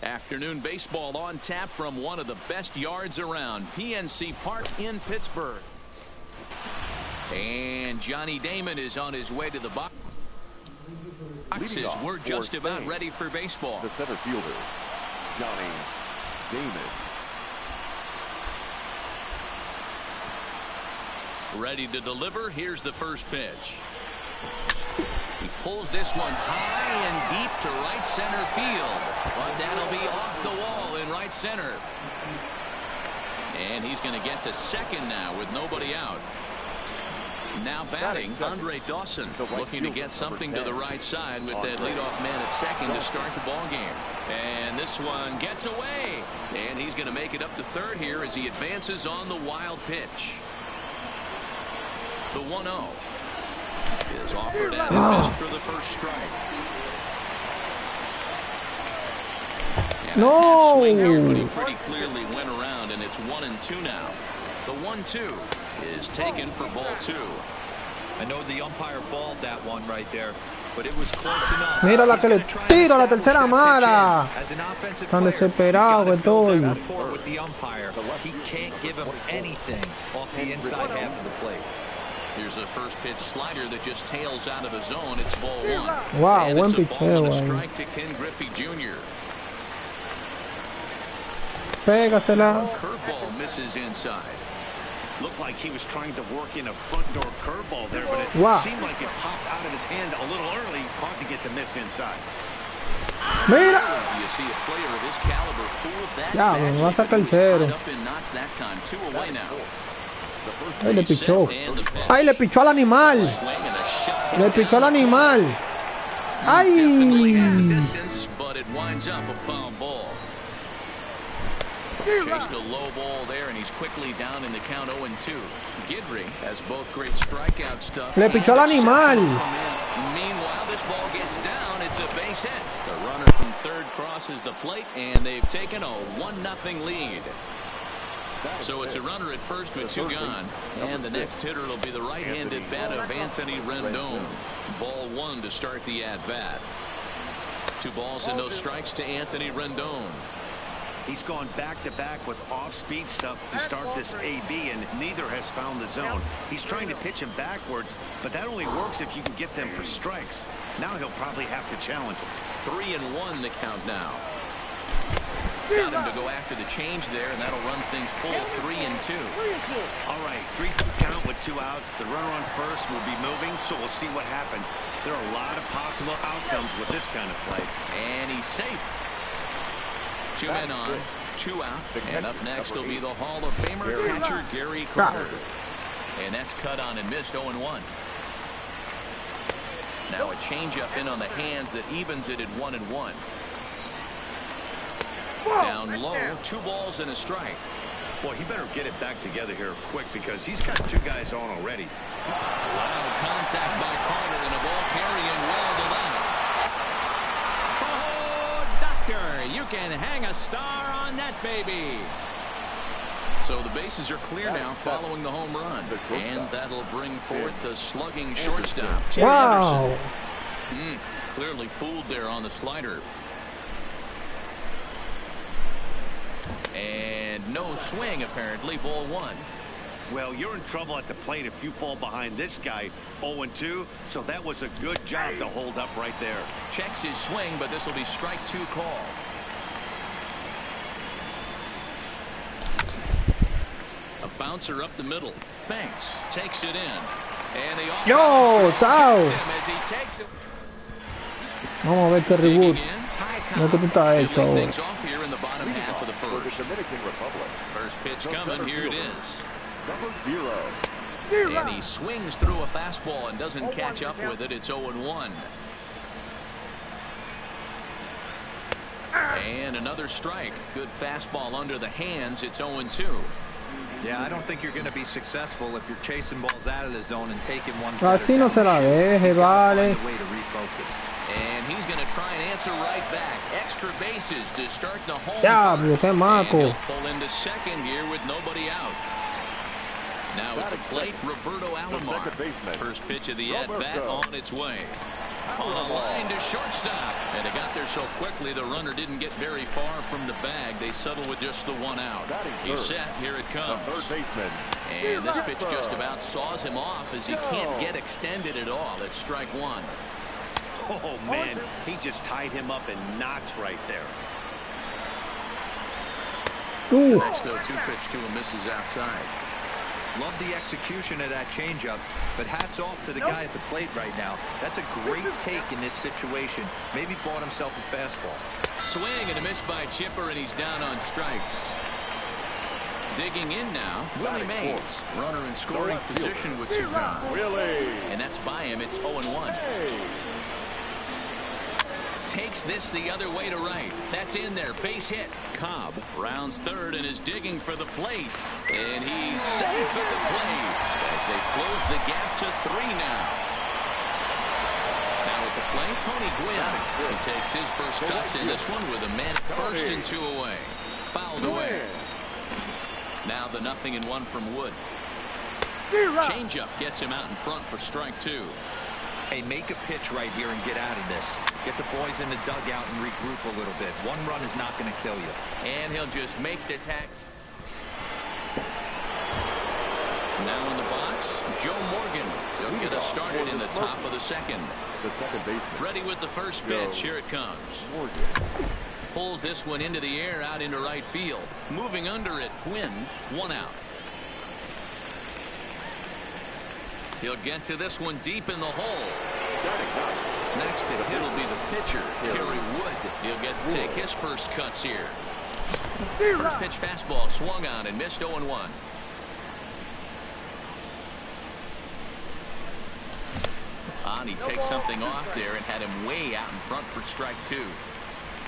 Afternoon baseball on tap from one of the best yards around, PNC Park in Pittsburgh. And Johnny Damon is on his way to the box. We're just about ready for baseball. The center fielder, Johnny Damon. Ready to deliver. Here's the first pitch. He pulls this one high and deep to right center field. But that'll be off the wall in right center. And he's going to get to second now with nobody out. Now batting, Andre Dawson, looking to get something to the right side with that leadoff man at second to start the ball game. And this one gets away. And he's going to make it up to third here as he advances on the wild pitch. The 1-0 is offered at missed for the first strike. And no! Swing here, but he pretty clearly went around, and it's 1-2 now. The 1-2 is taken for ball 2. I know the umpire balled that one right there, but it was close enough. Mira la que le tiro a la tercera mala. Tan desesperado que estoy. With the umpire, he can't give him anything off the inside half of the plate. Here's a first pitch slider that just tails out of the zone. It's ball 1. Wow, and buen it's a ball picheo and a ahí. strike to Ken Griffey Jr. Pégasela. Curveball misses inside. Looked like he was trying to work in a front door curveball there, but it seemed like it popped out of his hand a little early, causing it to miss inside. Mira. You see a player of his caliber fooled that. Ya, me va a sacar el cero. That time, 2 away now. Ay, le pichó. Ay, le pichó al animal. Le pichó al animal. Ay. But it winds up a foul ball. Chased a low ball there, and he's quickly down in the count 0-2. Guidry has both great strikeout stuff. Le pichó al animal. Meanwhile, this ball gets down. It's a base hit. The runner from third crosses the plate, and they've taken a 1-0 lead. So it's a runner at first with 2 gone, and the next hitter will be the right-handed bat of Anthony Rendon. Ball 1 to start the at-bat. 2 balls and no strikes to Anthony Rendon. He's gone back-to-back with off-speed stuff to start this AB, and neither has found the zone. He's trying to pitch him backwards, but that only works if you can get them for strikes. Now he'll probably have to challenge him. 3-1 the count now. Got him to go after the change there, and that'll run things full 3-2. All right, 3-2 count with 2 outs. The runner on first will be moving, so we'll see what happens. There are a lot of possible outcomes with this kind of play. And he's safe. 2 men on, 2 out, and up next will be the Hall of Famer catcher Gary Carter. And that's cut on and missed 0-1. Now a changeup in on the hands that evens it at 1-1. Down low, 2 balls and a strike. Boy, he better get it back together here quick because he's got 2 guys on already. Loud contact by Carter and a ball carrying well to left. Oh, doctor, you can hang a star on that baby. So the bases are clear now following the home run. And that'll bring forth the slugging shortstop, Tim Wow. Anderson. Clearly fooled there on the slider. And no swing, apparently. Ball 1. Well, you're in trouble at the plate if you fall behind this guy 0-2, so that was a good job to hold up right there. Checks his swing, but this will be strike 2 call. A bouncer up the middle. Banks takes it in. And the Yo, Sao. as he takes it. Vamos a ver qué reboot. No que tú estás hecho ahora. Things off here in the bottom half of the For the first. Dominican Republic. First pitch coming. Here it is. Number 0. And he swings through a fastball and doesn't catch up with it. It's 0-1. And another strike. Good fastball under the hands. It's 0-2. Yeah, I don't think you're going to be successful if you're chasing balls out of the zone and taking ones Así no se la deje, vale. way to refocus. And he's going to try and answer right back. Extra bases to start the home. Diablo, qué And maco. he'll pull into second here with nobody out. Now at the plate, Roberto Alomar. First pitch of the at-bat on its way. On a line to shortstop. And it got there so quickly the runner didn't get very far from the bag. They settle with just the 1 out. He's set. Here it comes. Third baseman. And this pitch just about saws him off as he can't get extended at all. It's strike 1. Oh, man, he just tied him up in knots right there. The next 0-2 pitch to him misses outside. Love the execution of that changeup, but hats off to the guy at the plate right now. That's a great take in this situation. Maybe bought himself a fastball. Swing and a miss by Chipper, and he's down on strikes. Digging in now, Willie Mays. Runner in scoring position with 2 gone. Really? And that's by him. It's 0-1. Takes this the other way to right. That's in there. Base hit. Cobb rounds third and is digging for the plate. And he's safe at the plate as they close the gap to 3 now. Now at the plate, Tony Gwynn. He takes his first cuts in this one with a man at first and 2 away. Fouled away. Now the 0-1 from Wood. Changeup gets him out in front for strike 2. Hey, make a pitch right here and get out of this. Get the boys in the dugout and regroup a little bit. 1 run is not going to kill you. And he'll just make the tack. Now in the box, Joe Morgan. He'll get us started in the top of the second. The second baseman. Ready with the first pitch. Here it comes. Morgan. pulls this one into the air out into right field. Moving under it, Quinn, 1 out. He'll get to this one deep in the hole. Next to hit will be the pitcher, Kerry Wood. He'll take his first cuts here. First pitch fastball swung on and missed 0-1. He takes something off there and had him way out in front for strike 2.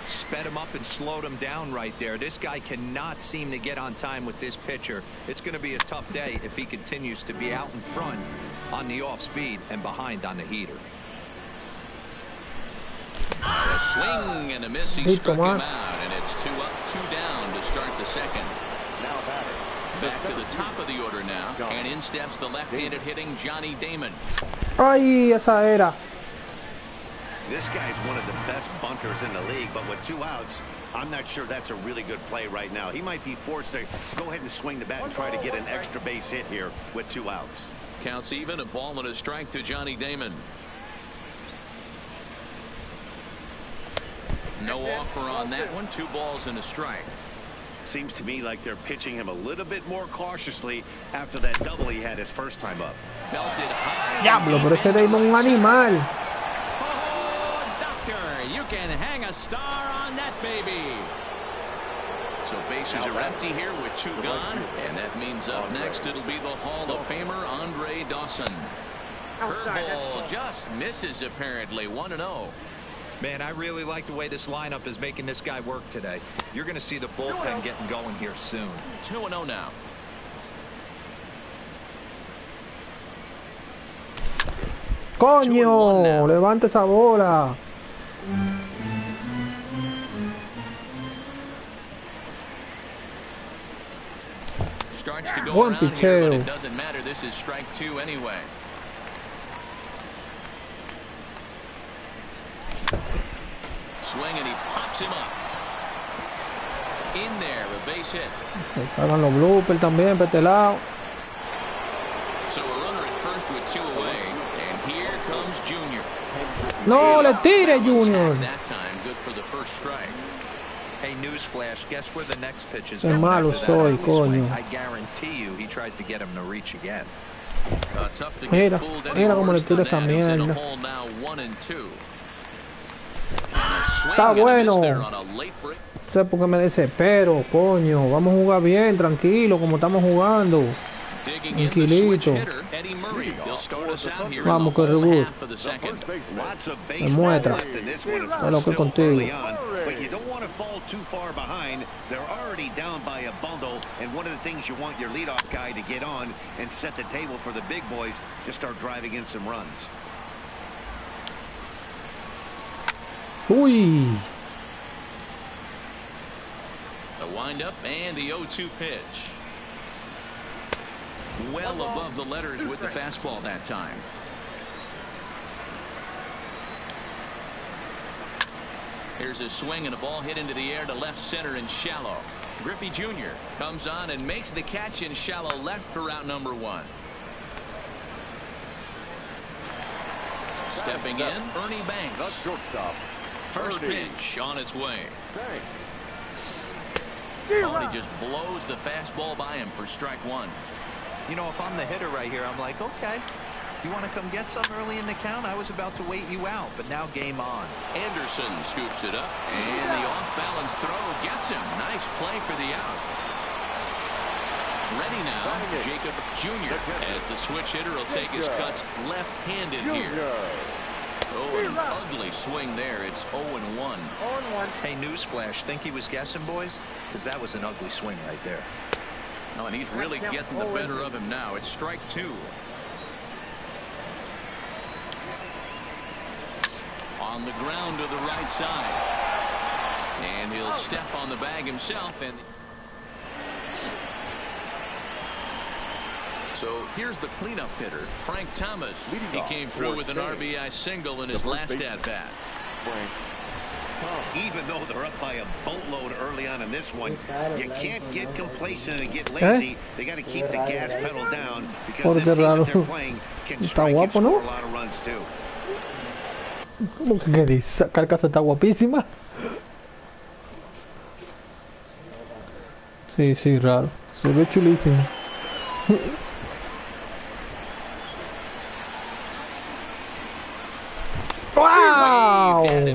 Sped him up and slowed him down right there. This guy cannot seem to get on time with this pitcher. It's going to be a tough day if he continues to be out in front on the off speed and behind on the heater. A swing and a miss. He struck him out, and it's 2 up, 2 down to start the second. Now batting. Back to the top of the order now, and in steps the left-handed hitting Johnny Damon. Ay, esa era. This guy's one of the best bunters in the league, but with 2 outs, I'm not sure that's a really good play right now. He might be forced to go ahead and swing the bat and try to get an extra base hit here with 2 outs. Counts even, a ball and a strike to Johnny Damon. No offer on that one. 2 balls and a strike. Seems to me like they're pitching him a little bit more cautiously after that double he had his first time up. Belted high. Diablo, pero ese Damon un animal. Oh, doctor, you can hang a star on that baby. So bases are empty here with 2 gone, and that means up next it'll be the Hall of Famer Andre Dawson. Curveball just misses apparently. 1-0. Man, I really like the way this lineup is making this guy work today. You're going to see the bullpen getting going here soon. 2-0 now. Coño, levanta esa bola. Starts to go Buen around here, but picheo. it doesn't matter. This is strike 2 anyway. Swing and he pops him up. In there, a base hit. Salgan los bloopers también para este lado. So a runner at first with 2 away, and here comes Junior. No le tire, Junior. That time, good for the first strike. Hey, newsflash, guess where the next pitch is Qué going malo after that soy, early swing? coño. I guarantee you he tries to get him to reach again. Tough to get Mira, fooled mira any cómo le worse than tira esa that. He's in a mierda. hole now, 1-2. And a swing Está and a miss bueno. there on a late break. No sé por qué me desespero, coño. Vamos a jugar bien, tranquilo, como estamos jugando. Digging in the switch Tranquilito. hitter, Eddie Murray. He'll start us out here Vamos, in que the home reboot. half of the second. Lots of Me baseball muestra. left in this one. It's Es lo que still contigo. early on, but you don't want to fall too far behind. They're already down by a bundle, and one of the things you want your leadoff guy to get on and set the table for the big boys to start driving in some runs. Uy. The windup and the 0-2 pitch. Well above the letters with the fastball that time. Here's a swing and a ball hit into the air to left center and shallow. Griffey Jr. comes on and makes the catch in shallow left for out number 1. Stepping in, Ernie Banks. The shortstop. First Ernie pitch on its way. Banks. Oh, and he just blows the fastball by him for strike 1. You know, if I'm the hitter right here, I'm like, okay, you want to come get some early in the count? I was about to wait you out, but now game on. Anderson scoops it up, and the off-balance throw gets him. Nice play for the out. Ready now, Jacob Jr. as the switch hitter will take his cuts left-handed here. Oh, an ugly swing there. It's 0-1. Hey, newsflash, think he was guessing, boys? Because that was an ugly swing right there. Oh, and he's really getting the better of him now. It's strike 2. On the ground to the right side. And he'll step on the bag himself. And so here's the cleanup hitter, Frank Thomas. He came through with an RBI single in his last at-bat. Even though they're up by a boatload early on in this one, you can't get complacent and get lazy. They got to keep the gas pedal down because this team that they're playing can strike and score a lot of runs too. ¿Cómo que queréis? Sacar casa está guapísima. Sí, sí, raro. Se ve chulísimo. ¡Wow! Ese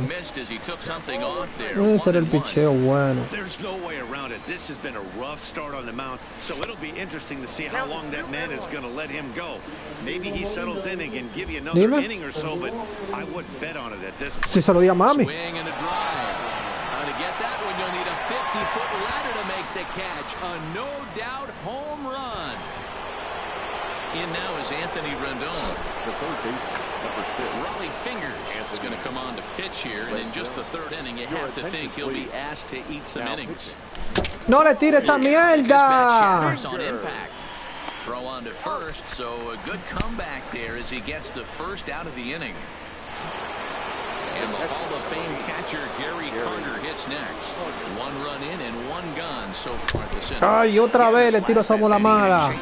era el picheo bueno. There's no way around it. This has been a rough start on the mound, so it'll be interesting to see how long that man is going to let him go. Maybe he settles in and can give you another inning or so, but I wouldn't bet on it at this point. Si se lo di a mami. Swing and a drive. To get that one, you'll need a 50-foot ladder to make the catch. A no-doubt home run. In now is Anthony Rendon. The third base, number 6. Raleigh Fingers is going to come on to pitch here, and in just the third inning, you have to think he'll be asked to eat some innings. No le tires esa mierda. On impact. Throw on to first, so a good comeback there as he gets the first out of the inning. And the Hall of Fame catcher Gary Carter hits next. 1 run in and 1 gone so far this inning. Ay, otra vez le tiro esa bola mala.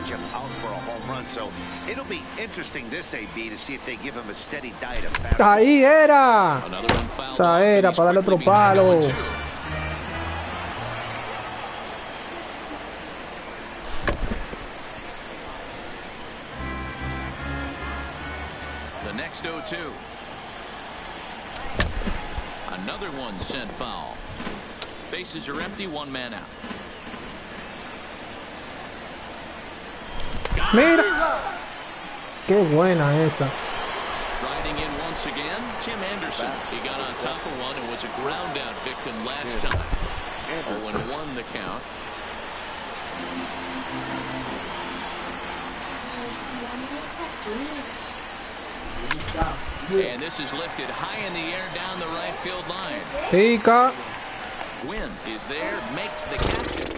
So it'll be interesting this AB to see if they give him a steady diet of fastballs. Ahí era. Esa era para darle otro palo. The next 0-2. Another one sent foul. Bases are empty, 1 man out. Mira. Qué buena esa. Riding in once again, Tim Anderson. He got on top of one and was a ground out victim last time. 0-1 the count. And this is lifted high in the air down the right field line. Pica. Wynn is there, makes the catch.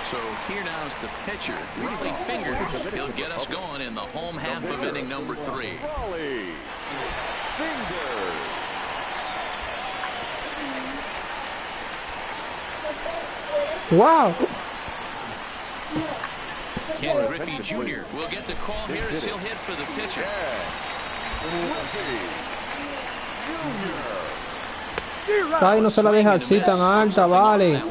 So here now's the pitcher, Raleigh Fingers. He'll get us going in the home half of inning number 3. Raleigh Fingers. Wow. Ken Griffey Jr. will get the call here as he'll hit for the pitcher. Ay, no se la deja así tan alta, vale.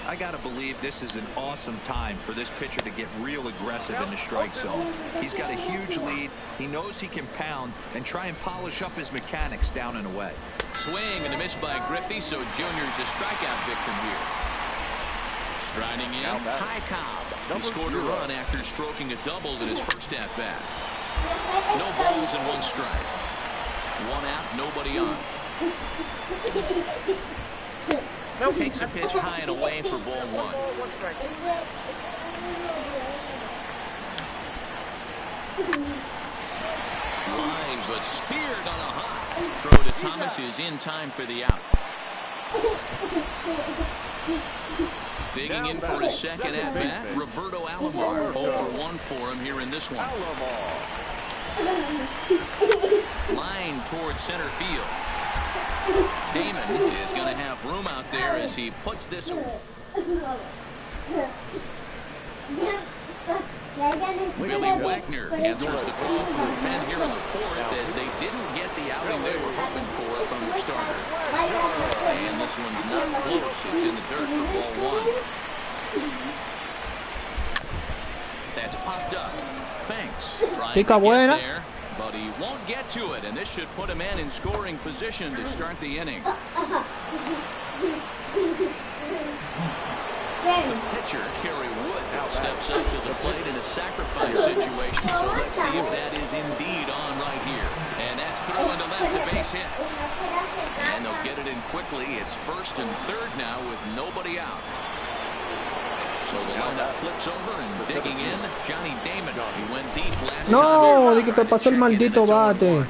I gotta believe this is an awesome time for this pitcher to get real aggressive in the strike zone. He's got a huge lead. He knows he can pound and try and polish up his mechanics down and away. Swing and a miss by Griffey, so Junior's a strikeout victim here. Striding in, Ty Cobb. He scored a run after stroking a double in his first at-bat. No balls and 1 strike. 1 out, nobody on. Takes a pitch high and away for ball 1. Line, but speared on a hop. Throw to Thomas is in time for the out. Digging in for his second at-bat, Roberto Alomar. 0-1 for him here in this one. Line towards center field. Damon is going to have room out there as he puts this away. Billy Wagner answers the call from the pen here in the 4th as they didn't get the outing they were hoping for from their starter. And this one's not close. It's in the dirt for ball 1. That's popped up. Banks trying to get there, but he won't get to it, and this should put a man in scoring position to start the inning. The pitcher, Kerry Wood, steps up to the plate in a sacrifice situation, so let's see if that is indeed on right here. And that's thrown to left, a base hit. And they'll get it in quickly. It's 1st and 3rd now with nobody out. So the lineup flips over and digging in, Johnny Damon. He went deep last time. No, di que te pasó el maldito bate.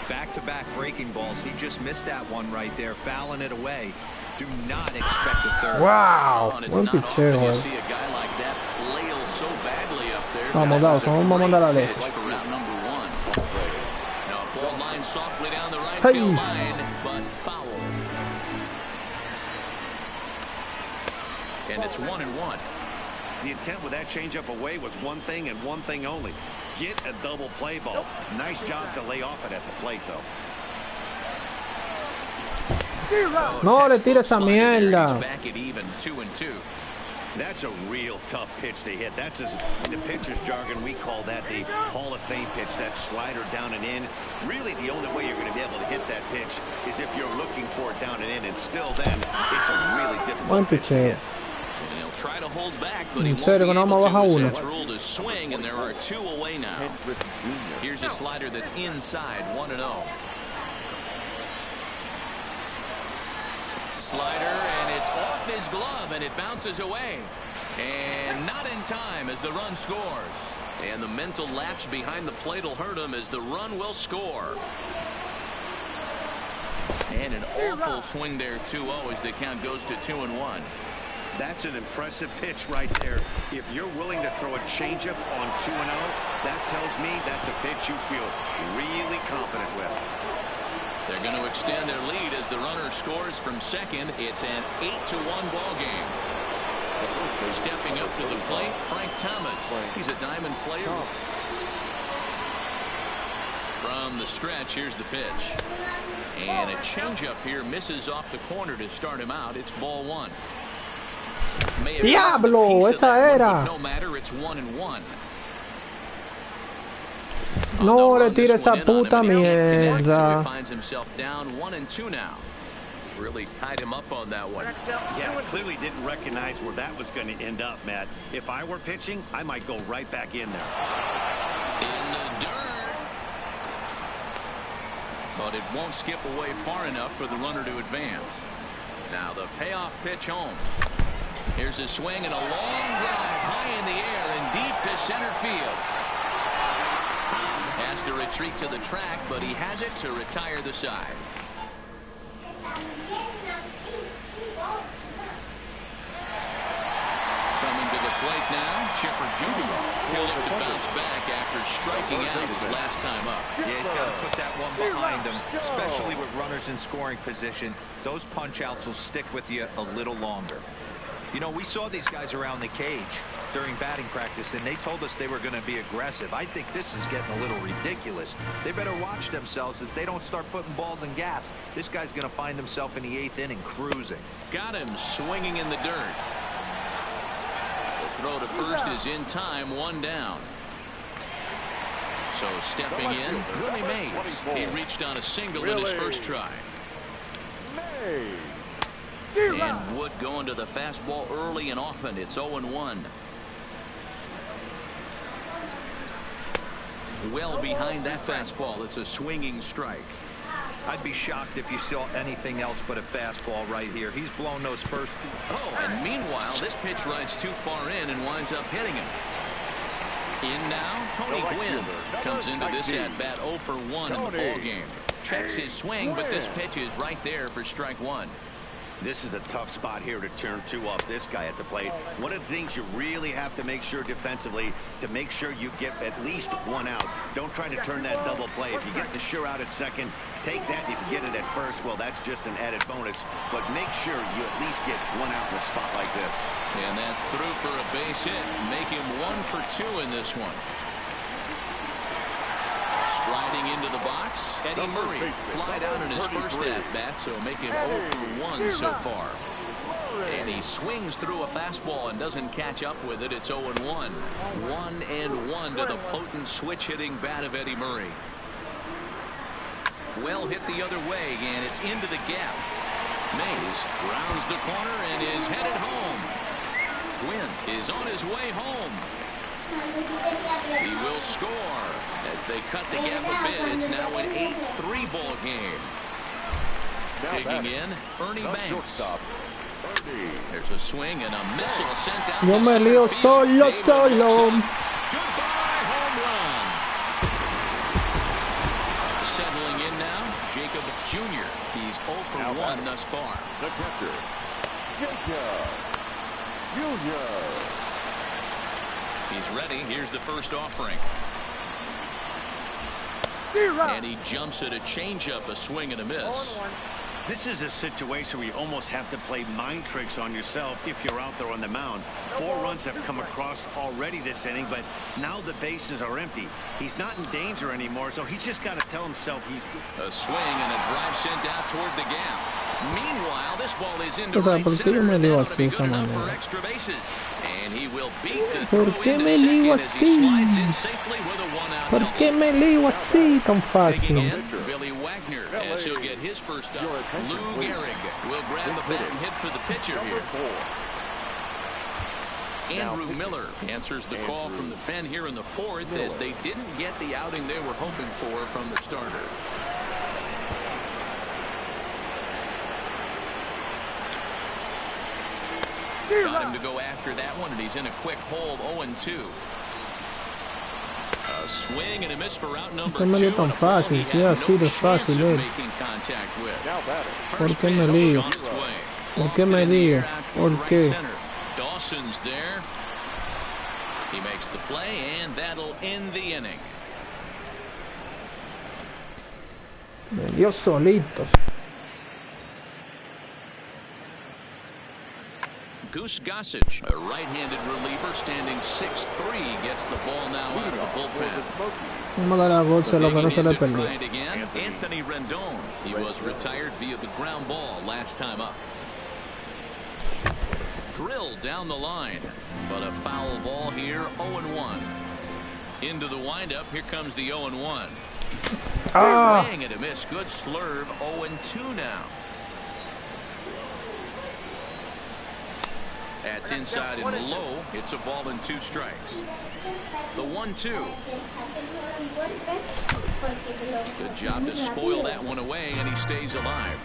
Back-to-back breaking balls. He just missed that one right there, fouling it away. Do not expect a third. Wow, buen picheo. Vamos, Daos, vamos a mandar a leer. Softly down the right field line, but foul. And it's 1-1. The intent with that changeup away was one thing and one thing only. get a double play ball. Nice job to lay off it at the plate, though. No le tire esa mierda. Back at even 2-2. That's a real tough pitch to hit. That's in the pitcher's jargon, we call that the Hall of Fame pitch, that slider down and in. Really, the only way you're going to be able to hit that pitch is if you're looking for it down and in, and still then, it's a really difficult pitch to hit. And he'll try to hold back, but he won't serio be que no able vamos a bajar to. uno. It's ruled a swing, and there are 2 away now. Here's a slider that's inside, 1-0. Slider, and it's off his glove, and it bounces away. And not in time as the run scores. And the mental lapse behind the plate will hurt him as the run will score. And an awful swing there, 2-0, as the count goes to 2-1. That's an impressive pitch right there. If you're willing to throw a changeup on 2-0, that tells me that's a pitch you feel really confident with. They're going to extend their lead as the runner scores from second. It's an 8-1 ball game. Stepping up to the plate, Frank Thomas. He's a diamond player. From the stretch, here's the pitch. And a changeup here misses off the corner to start him out. It's ball 1. Diablo, esa era. No matter, it's 1-1. No le tire esa puta mierda. He finds himself down 1-2 now. Really tied him up on that one. Yeah, clearly didn't recognize where that was going to end up, Matt. If I were pitching, I might go right back in there. In the dirt. But it won't skip away far enough for the runner to advance. Now the payoff pitch home. Here's a swing and a long drive high in the air and deep to center field. Has to retreat to the track, but he has it to retire the side. Coming to the plate now, Chipper Jr. He'll look to bounce back after striking out his last time up. Yeah, he's got to put that one behind him, especially with runners in scoring position. Those punch-outs will stick with you a little longer. You know, we saw these guys around the cage during batting practice, and they told us they were going to be aggressive. I think this is getting a little ridiculous. They better watch themselves. If they don't start putting balls in gaps, this guy's going to find himself in the 8th inning cruising. Got him swinging in the dirt. The throw to first is in time, 1 down. So stepping in, Willie Mays. He reached on a single in his first try. And Wood going to the fastball early and often. It's 0-1. Well behind that fastball. It's a swinging strike. I'd be shocked if you saw anything else but a fastball right here. He's blown those first 2. Oh, and meanwhile, this pitch rides too far in and winds up hitting him. In now, Tony Gwynn comes into this at-bat 0 for 1 in the ball game. Checks his swing, but this pitch is right there for strike 1. This is a tough spot here to turn 2 off this guy at the plate. One of the things you really have to make sure defensively to make sure you get at least 1 out. Don't try to turn that double play. If you get the sure out at second, take that. If you get it at first, well, that's just an added bonus. But make sure you at least get 1 out in a spot like this. And that's through for a base hit. Make him 1 for 2 in this one. Striding into the box, Eddie Murray flied out in his first at-bat, so make him 0 for 1 so far. And he swings through a fastball and doesn't catch up with it. It's 0-1. 1-1 to the potent switch-hitting bat of Eddie Murray. Well hit the other way, and it's into the gap. Mays rounds the corner and is headed home. Gwynn is on his way home. He will score as they cut the gap a bit. It's now an 8-3 ball game. Digging in, Ernie Banks. There's a swing and a missile sent out Yo to me lío center field. solo. Goodbye, home run. Settling in now, Jacob Jr. He's 0 for 1 thus far. The catcher, Jacob Jr. He's ready. Here's the first offering. And he jumps at a changeup, a swing and a miss. This is a situation where you almost have to play mind tricks on yourself if you're out there on the mound. 4 runs have come across already this inning, but now the bases are empty. He's not in danger anymore, so he's just got to tell himself he's... A swing and a drive sent out toward the gap. Meanwhile, this ball is into right center, and that'll be good enough for extra bases. And he will beat the throw into second as he slides in safely with a one-out double. ¿Por qué me lío así tan fácil? Billy Wagner, as he'll get his first up. Lou Gehrig will grab the bat and hit for the pitcher here. Andrew Miller answers the call from the pen here in the 4th as they didn't get the outing they were hoping for from the starter. Got him to go after that one, and he's in a quick hold, 0-2. A swing and a miss for out number 2. Tan fácil, sí, así de fácil, ¿Por qué me lío? ¿Por qué me lío? ¿Por qué? Dawson's there. He makes the play, and that'll end the inning. Me dio solitos. Goose Gossage, a right-handed reliever standing 6'3", gets the ball now out of the bullpen. Anthony Rendon. He was retired via the ground ball last time up. Drilled down the line, but a foul ball here, 0-1. Into the windup, here comes the 0-1. Swing and a miss, good slurve, 0-2 now. That's inside and low. It's a ball and 2 strikes. The 1-2. Good job to spoil that one away, and he stays alive.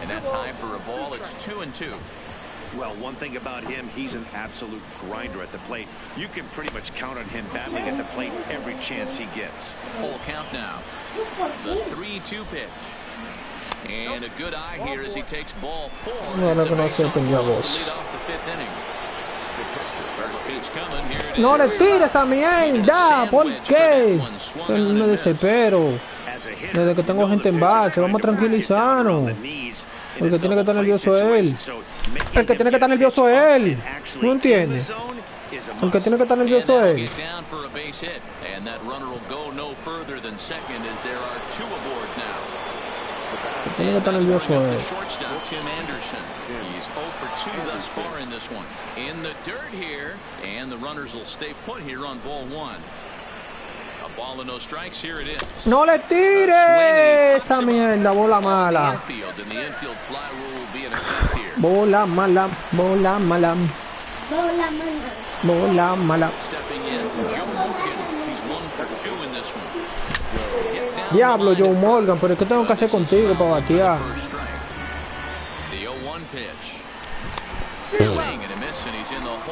And that's high for a ball. It's 2-2. Well, one thing about him, he's an absolute grinder at the plate. You can pretty much count on him battling at the plate every chance he gets. Full count now. The 3-2 pitch. And a good eye here as he takes ball 4. No le tires a mierda, ¿por qué? Me desespero. Desde que tengo gente en base, vamos a tranquilizarnos. El que tiene que estar nervioso es él. El que tiene que estar nervioso es él. ¿No entiendes? El que tiene que estar nervioso es él. Tiene que estar nervioso él. He's 0 for 2 thus far in this one. In the dirt here, and the runners will stay put here on ball 1. A ball and no strikes. Here it is. No le tires esa mierda, bola mala. Bola mala, bola mala. Bola mala. Stepping in, Joe Morgan. He's 1 for 2 in this one. Diablo, Joe Morgan, pero ¿qué tengo que hacer contigo para batear?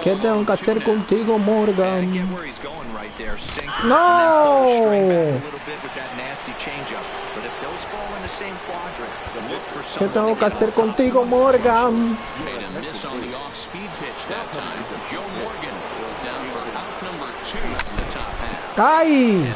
¿Qué tengo que hacer contigo, Morgan? ¡No! ¿Qué tengo que hacer contigo, Morgan? ¡Ay!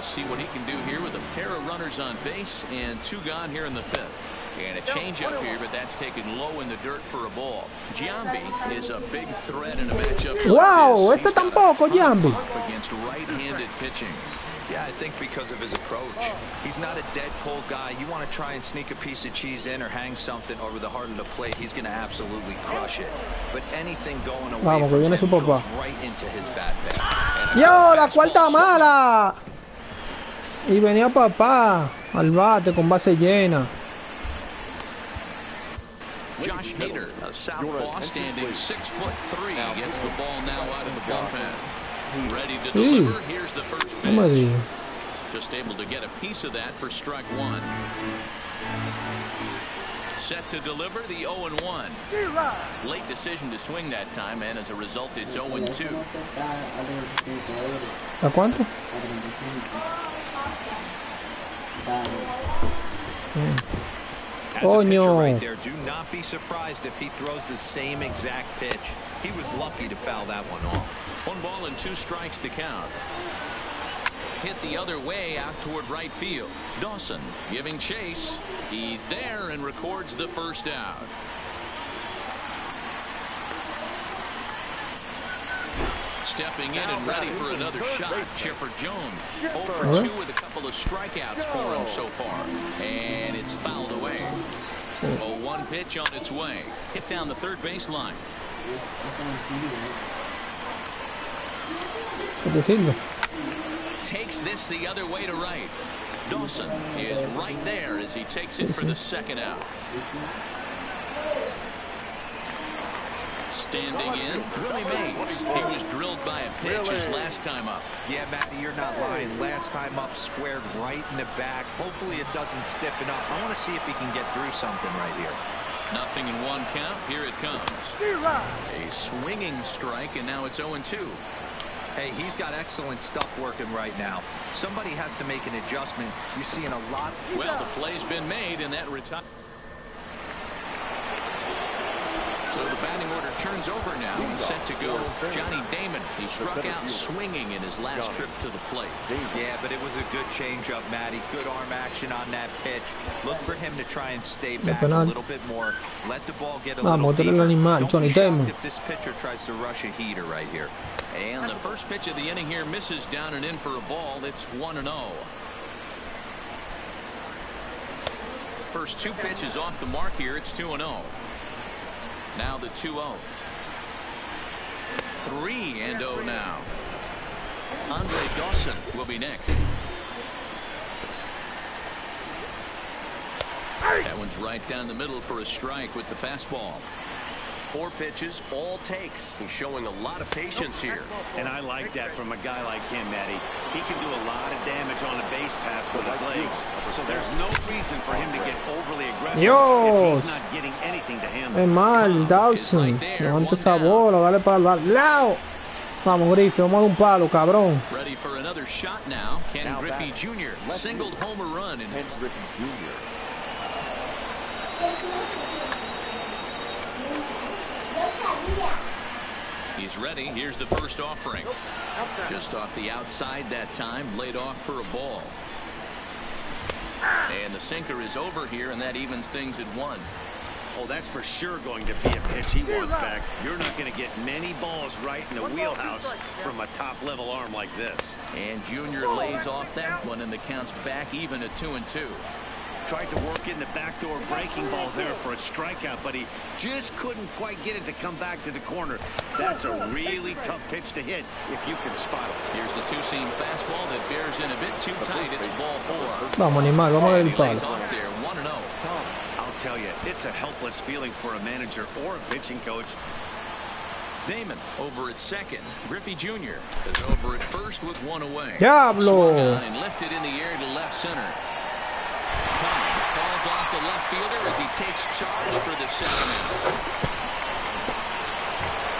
See what he can do here with a pair of runners on base and 2 gone here in the 5th. And a changeup here, but that's taken low in the dirt for a ball. Giambi is a big threat in a matchup. Wow, este tampoco, Giambi. Against right-handed pitching. Yeah, I think because of his approach. He's not a dead cold guy. You want to try and sneak a piece of cheese in or hang something over the heart of the plate, he's going to absolutely crush it. But anything going away from him goes right into his bat bag. ¡Yo, la cuarta mala! Y venía papá al bate con base llena. Josh Hader, a southpaw standing 6'3", gets the ball now out of the bullpen. Ready to deliver. Here's the first pitch. Just able to get a piece of that for strike 1. Set to deliver the 0-1. Late decision to swing that time, and as a result, it's 0-2. ¿A cuánto? As a pitcher right there, do not be surprised if he throws the same exact pitch. He was lucky to foul that one off. 1 ball and 2 strikes to count. Hit the other way out toward right field. Dawson giving chase. He's there and records the first out. Stepping in and ready for another shot, Chipper Jones. 0 for 2 with a couple of strikeouts for him so far. And it's fouled away. 0-1 pitch on its way. Hit down the third baseline. Takes this the other way to right. Dawson is right there as he takes it for the second out. Standing in, Willie Mays. He was drilled by a pitch his last time up. Yeah, Matty, you're not lying. Last time up, squared right in the back. Hopefully it doesn't stiffen up. I want to see if he can get through something right here. Nothing in 1 count. Here it comes. A swinging strike, and now it's 0-2. Hey, he's got excellent stuff working right now. Somebody has to make an adjustment. You're seeing a lot. Well, the play's been made, and that retire. So the batting order turns over now and set to go. Johnny Damon, he struck out swinging in his last trip to the plate. Yeah, but it was a good changeup, Matty. Good arm action on that pitch. Look for him to try and stay back a little bit more. Let the ball get a little deeper. Don't be shocked if this pitcher tries to rush a heater right here. And the first pitch of the inning here misses down and in for a ball. It's 1-0. First 2 pitches off the mark here. It's 2-0. Now the 2-0. 3-0 now. Andre Dawson will be next. That one's right down the middle for a strike with the fastball. 4 pitches, all takes. He's showing a lot of patience here. And I like that from a guy like him, Matty. He can do a lot of damage on a base pass with his legs. So there's no reason for him to get overly aggressive if he's not getting anything to handle. Es mal, Dawson. Levanta esa bola, dale para el lado. Vamos, Griffey, vamos a dar un palo, cabrón. Ready for another shot now. Ken Griffey Jr. singled home a run. Ken Griffey Jr. He's ready. Here's the first offering. Just off the outside that time. Laid off for a ball. And the sinker is over here, and that evens things at 1. Oh, that's for sure going to be a pitch he wants back. You're not going to get many balls right in the wheelhouse from a top-level arm like this. And Junior lays off that one, and the count's back even at 2-2. Tried to work in the backdoor breaking ball there for a strikeout, but he just couldn't quite get it to come back to the corner. That's a really tough pitch to hit if you can spot it. Here's the 2-seam fastball that bears in a bit too tight. It's ball 4. Vamos, animal, vamos a ver el palo. Off there, 1-0. I'll tell you, it's a helpless feeling for a manager or a pitching coach. Damon over at second. Griffey Jr. is over at first with 1 away. Diablo! Swung on and lifted in the air to left center. Falls off the left fielder as he takes charge for the second out.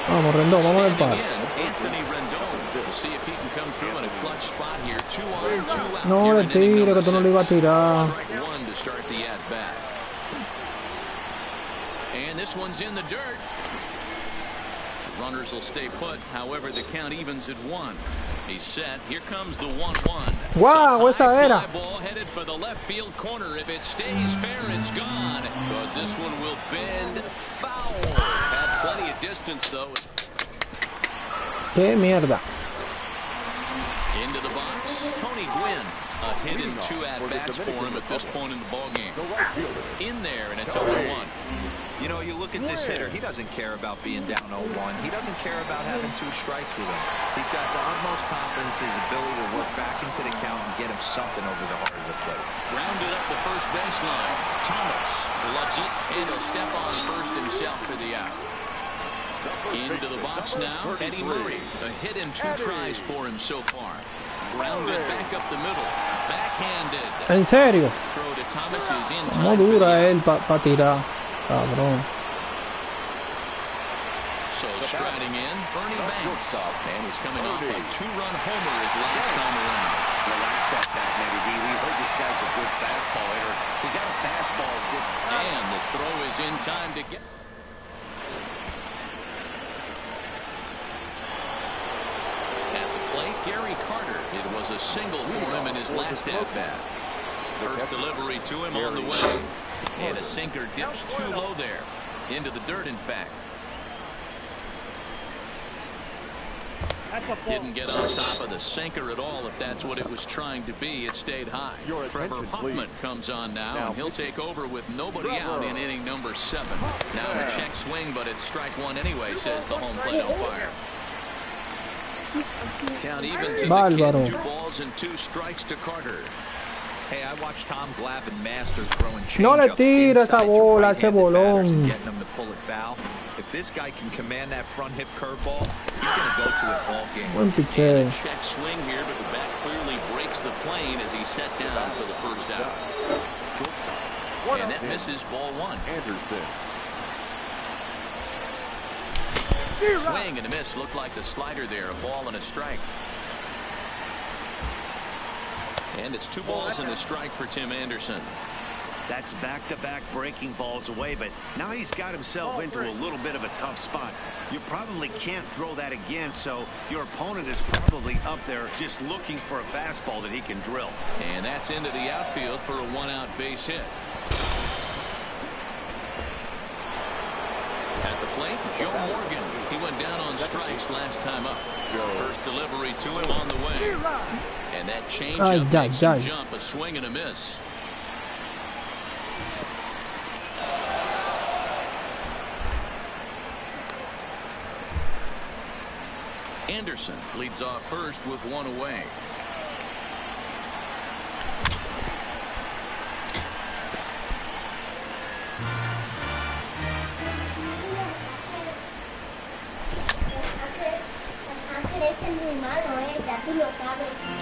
Vamos, Rendón, vamos al palo. Anthony Rendon. We'll see if he can come through in a clutch spot here. 2 on, 2 out. No le tire, que tú no le ibas a tirar. Strike 1 to start the at bat. And this one's in the dirt. The runners will stay put. However, the count evens at 1. He's set. Here comes the 1-1. Wow, esa era. Ball headed for the left field corner. If it stays fair, it's gone. But this one will bend foul. Had plenty of distance though. Qué mierda. Into the box. Tony Gwynn. A hit in 2 at-bats for him at this point in the ballgame. In there, and it's 0-1. You know, you look at this hitter, he doesn't care about being down 0-1. He doesn't care about having 2 strikes with him. He's got the utmost confidence in his ability to work back into the count and get him something over the heart of the plate. Rounded up the first baseline. Thomas loves it, and he'll step on first himself for the out. Into the box now, Eddie Murray. A hit in 2 tries for him so far. Rounded back up the middle. Backhanded. ¿En serio? Throw to Thomas is in time. No dura él para tirar. Cabrón. So striding in, Bernie Banks. And he's coming off a 2-run homer his last time around. Relax that bat, maybe. We heard this guy's a good fastball hitter. He got a fastball. And the throw is in time to get. At the plate, Gary Carter. It was a single for him in his last at-bat. First delivery to him on the way. And a sinker dips too low there. Into the dirt, in fact. Didn't get on top of the sinker at all, if that's what it was trying to be. It stayed high. Trevor Hoffman comes on now, and he'll take over with nobody out in inning number 7. Now the check swing, but it's strike one anyway, says the home plate umpire. Count even to the kid. 2 balls and 2 strikes to Carter. Hey, I watched Tom Glavine master throwing No le changeups tira esa inside to bola, ese right-handed batters and bolón. getting them to pull it foul. If this guy can command that front hip curveball, he's going to go to it all game. Buen picheo. Check swing here, but the bat clearly breaks the plane as he's set down for the first out. And that misses ball 1. Anderson. Swing and a miss. Looked like the slider there. A ball and a strike. And it's 2 balls and a strike for Tim Anderson. That's back-to-back breaking balls away, but now he's got himself into a little bit of a tough spot. You probably can't throw that again, so your opponent is probably up there just looking for a fastball that he can drill. And that's into the outfield for a 1-out base hit. At the plate, Joe Morgan. He went down on strikes last time up. First delivery to him on the way. And that changeup makes him jump. A swing and a miss. Anderson leads off first with 1 away.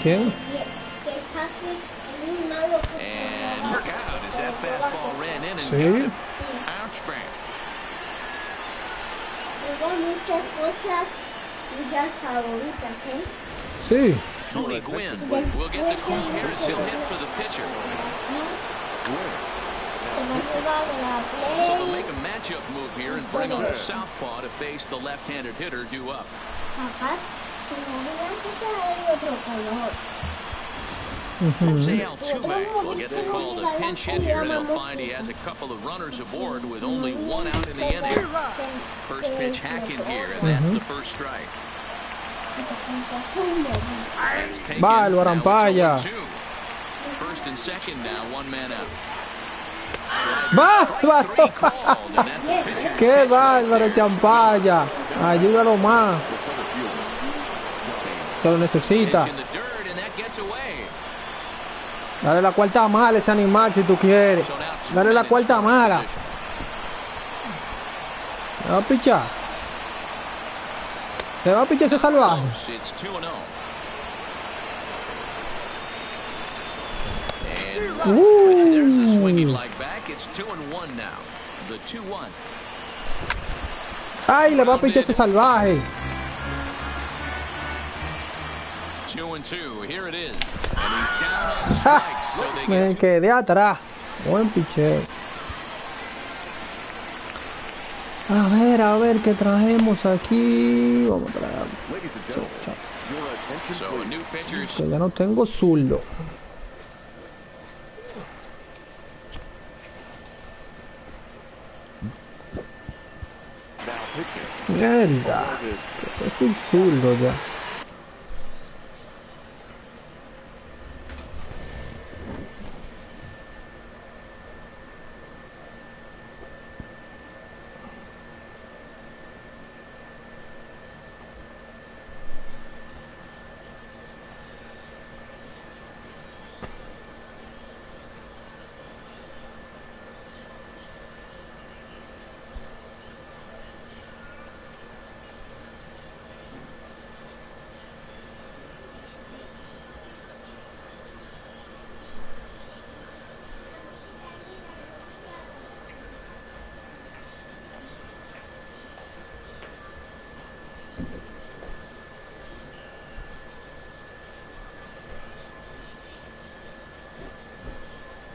¿Quién? And look out as that fastball ran in and Sí. got him. Ouch, man. Muchas cosas tuyas favoritas, ¿eh? Sí. Tony Gwynn will get the call here as he'll hit for the pitcher. So they'll make a matchup move here and bring on the southpaw to face the left-handed hitter due up. Jose Altuve will get the call to pinch hit here, and they'll find he has a couple of runners aboard with only 1 out in the inning. First pitch hack in here, and that's the first strike. That's taken. Bárbaro, Now it's Ampaya. 0-2. First and second now, 1 man out. ¡Bárbaro! ¡Qué bárbaro, Champaya! Ayúdalo más. Que lo necesita. Dale la cuarta mala a ese animal si tú quieres. Dale la cuarta mala. ¿Se va a pichar? ¿Se va a pichar ese salvaje? ¡Ay, le va a pichar ese salvaje! 2-2. Here it is. And he's down on strikes, so they Me quedé atrás. Buen picheo. A ver qué traemos aquí. Vamos a traer. Que ya no tengo zurdo. Mierda. Es el zurdo ya.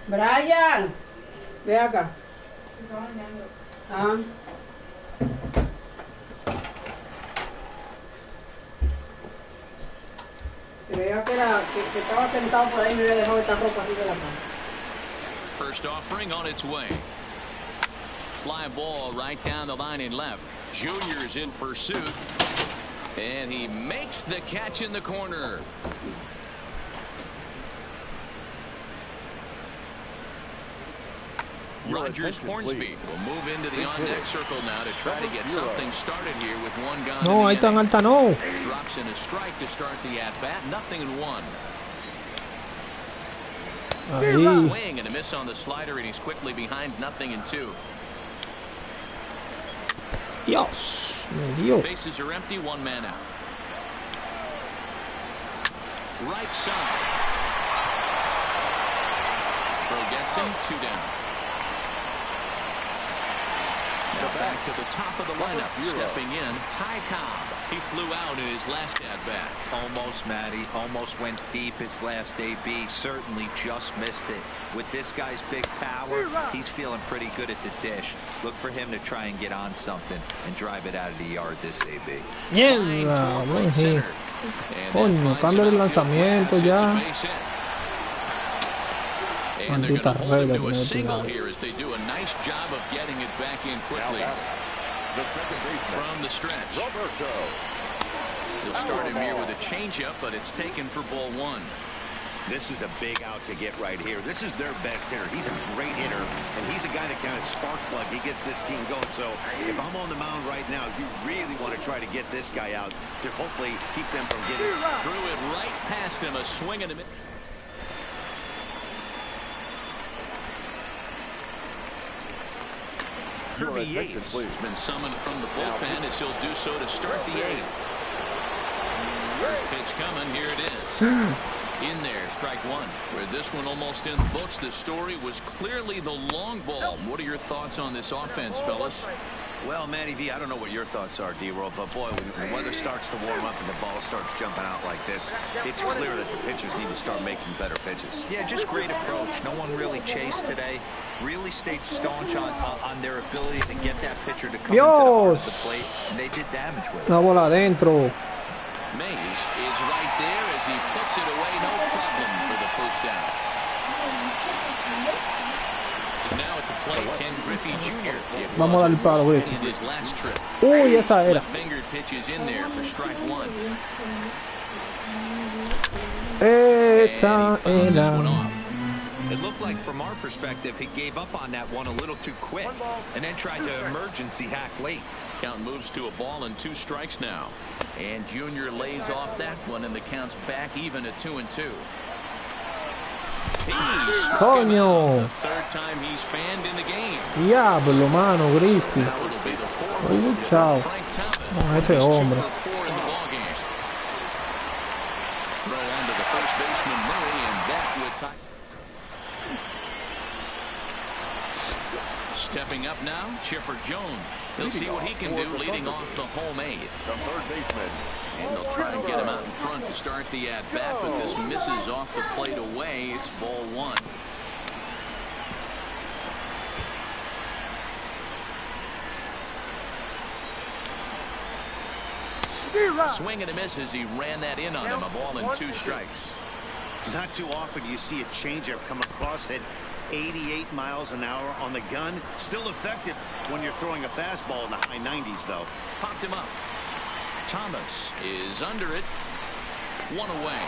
Brian, ve acá. Ah. Creía que estaba sentado por ahí y me había dejado esta ropa arriba de la cama. First offering on its way. Fly ball right down the line and left. Junior's in pursuit. And he makes the catch in the corner. Rogers Hornsby will move into the on-deck circle now to try to get something started here with one gone. No, ahí tan alta no. Drops in a strike to start the at-bat. Nothing in one. Ahí. Swing and a miss on the slider, and he's quickly behind 0-2. Dios, me dio. Bases are empty, one man out. Right side. Throw gets him, 2 down. Now back to the top of the lineup, stepping in, Ty Cobb. He flew out in his last at-bat. Almost, Matty. Almost went deep his last AB. Certainly just missed it. With this guy's big power, he's feeling pretty good at the dish. Look for him to try and get on something and drive it out of the yard this AB. Mierda, buen hit. Coño, cambio el lanzamiento ya. And they're going to hold him to a single here as they do a nice job of getting it back in quickly. From the stretch. He'll start him here with a changeup, but it's taken for ball 1. This is the big out to get right here. This is their best hitter. He's a great hitter, and he's a guy that kind of spark plug. He gets this team going. So if I'm on the mound right now, you really want to try to get this guy out to hopefully keep them from getting threw it right past him. A swing and a miss. Kirby Yates has been summoned from the bullpen as he'll do so to start the 8th. First pitch coming, here it is. In there, strike 1. Where this one almost in the books, the story was clearly the long ball. What are your thoughts on this offense, fellas? Well, Matty V, I don't know what your thoughts are, D-Roll, but boy, when the weather starts to warm up and the ball starts jumping out like this, it's clear that the pitchers need to start making better pitches. Yeah, just great approach. No one really chased today. Really stayed staunch on their ability to get that pitcher to come into the heart of the plate, and they did damage with it. Una bola adentro. Mays is right there as he puts it away, no problem for the first down. Now at the plate, Ken Griffey Jr. Vamos a darle palo, güey. In his last trip. Uy, esa era. Fingered pitches in there for strike 1. Esa era. It looked like, from our perspective, he gave up on that one a little too quick and then tried to emergency hack late. Count moves to a ball and 2 strikes now. And Junior lays off that one, and the count's back even at 2-2. Coño. The 3rd time he's fanned in the game. Diablo, mano, Griffey. Hoy luchado. No, ese hombre. Throw onto the first baseman Murray, and that would tie. Stepping up now, Chipper Jones. He'll see what he can do leading off the home 8th. The third baseman. And they'll try and get him out in front to start the at-bat, but this misses off the plate away. It's ball 1. Swing and a miss as he ran that in on him. A ball and 2 strikes. Not too often you see a changeup come across at 88 miles an hour on the gun. Still effective when you're throwing a fastball in the high 90s, though. Popped him up. Thomas is under it. 1 away.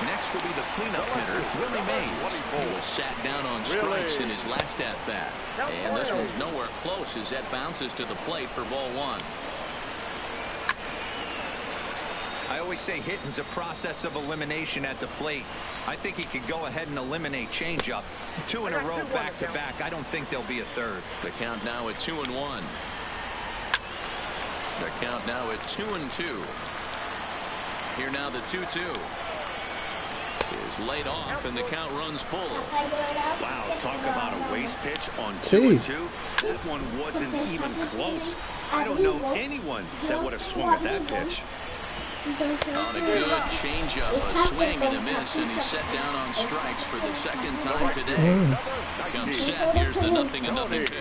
Next will be the cleanup hitter, Willie Mays. He was sat down on strikes in his last at-bat. And this one's nowhere close as that bounces to the plate for ball 1. I always say hitting's a process of elimination at the plate. I think he could go ahead and eliminate changeup. 2 in a row back-to-back. I don't think there'll be a 3rd. The count now at 2-1. The count now at 2-2. Here now the 2-2. Is laid off, and the count runs full. Wow, talk about a waste pitch on 2-2. That one wasn't even close. I don't know anyone that would have swung at that pitch. On a good changeup, a swing and a miss, and he's set down on strikes for the second time today. Comes set. Here's the 0-0 pitch.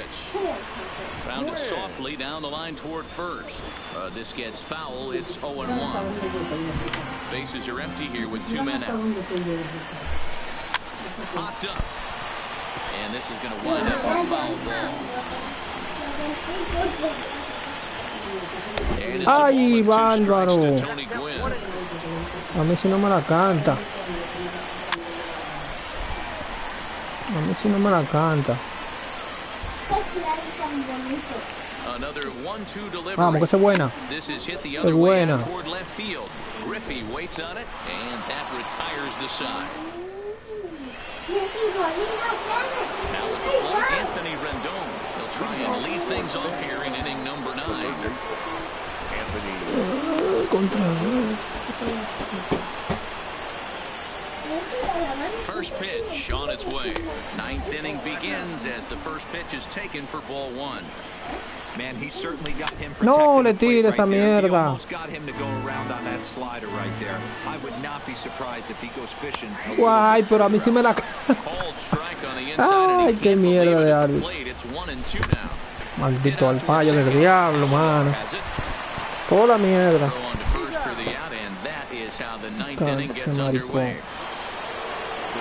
Rounded softly down the line toward first. This gets foul. It's 0-1. Bases are empty here with 2 men out. Popped up. And this is going to wind up a foul ball. ¡Ay, bárbaro! A mí si no me la canta. A mí si no me la canta. Vamos, que esa es buena. Esa es buena. Griffey waits on it, and that retires the side. Now it's the ball, Anthony Rendon. He'll try and lead things off here in inning number 9. First pitch on its way. 9th inning begins as the first pitch is taken for ball 1. Man, he certainly got him no le tire esa mierda. He almost got him to go around on that slider right there. I would not be surprised if he goes fishing. Guay, pero a mí sí me la. Ay, qué mierda de árbitro. Maldito al fallo del diablo, mano. Toda mierda.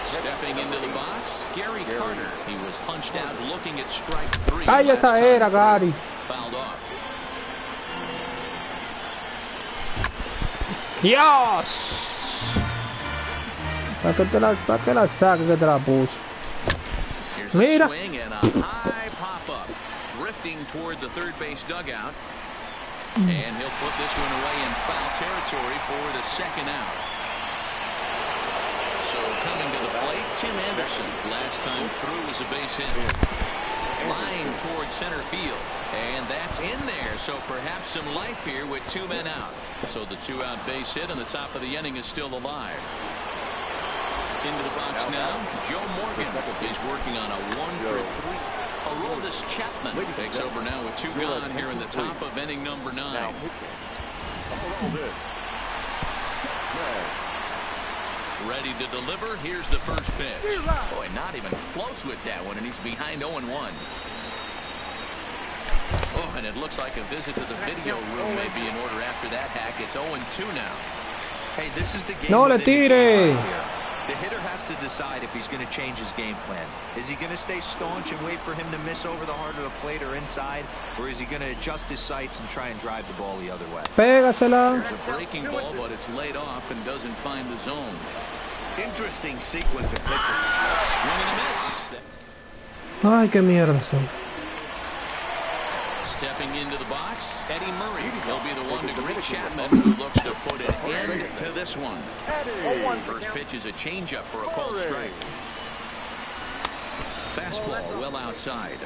Stepping into the box, Gary Carter. He was punched out looking at strike 3. Ay, esa era, Gary. Fouled off. Dios. Para que la saque que te la puso. Mira. Swing and a high pop-up. Drifting toward the third base dugout. And he'll put this one away in foul territory for the second out. So coming to the plate, Tim Anderson. Last time through was a base hit. Line towards center field. And that's in there. So perhaps some life here with 2 men out. So the 2-out base hit on the top of the inning is still alive. Into the box now, Joe Morgan is working on a 1-for-3. Aroldis Chapman takes over now with 2 gone here in the top of inning number 9. Ready to deliver. Here's the first pitch. Boy, not even close with that one, and he's behind 0-1. Oh, and it looks like a visit to the video room may be in order after that hack. It's 0-2 now. Hey, this is the game. No le tire. The hitter has to decide if he's going to change his game plan. Is he going to stay staunch and wait for him to miss over the heart of the plate or inside? Or is he going to adjust his sights and try and drive the ball the other way? Pégasela. There's a breaking ball, but it's laid off and doesn't find the zone. Interesting sequence of pitches. Swing and a miss. Ay, qué mierda son. Stepping into the box, Eddie Murray will be the one to greet Chapman, who looks to put an end to this one. First pitch is a changeup for a called strike. Fastball well outside.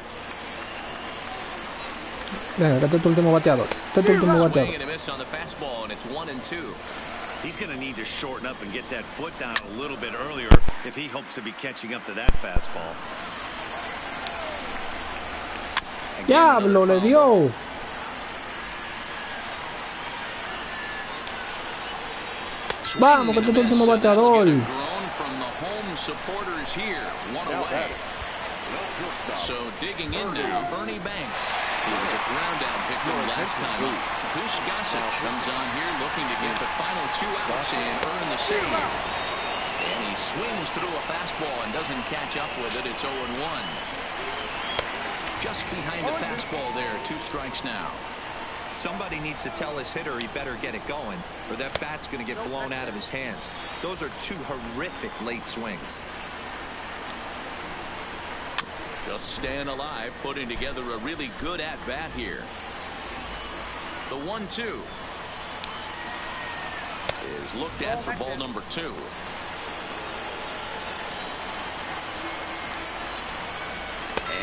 Venga, este es tu último bateador. Este es tu último Swing bateador. and a miss on the fastball, and it's 1-2. He's going to need to shorten up and get that foot down a little bit earlier if he hopes to be catching up to that fastball. Diablo, le dio. Vamos, que este es tu último bateador. So digging in now, Bernie Banks. He was a ground down victim last time up. Goose Gossett comes on here looking to get the final 2 outs and earn the save. And he swings through a fastball and doesn't catch up with it. It's 0-1. Just behind the fastball there, 2 strikes now. Somebody needs to tell his hitter he better get it going, or that bat's going to get blown out of his hands. Those are 2 horrific late swings. Just staying alive, putting together a really good at-bat here. The 1-2 is looked at for ball number 2.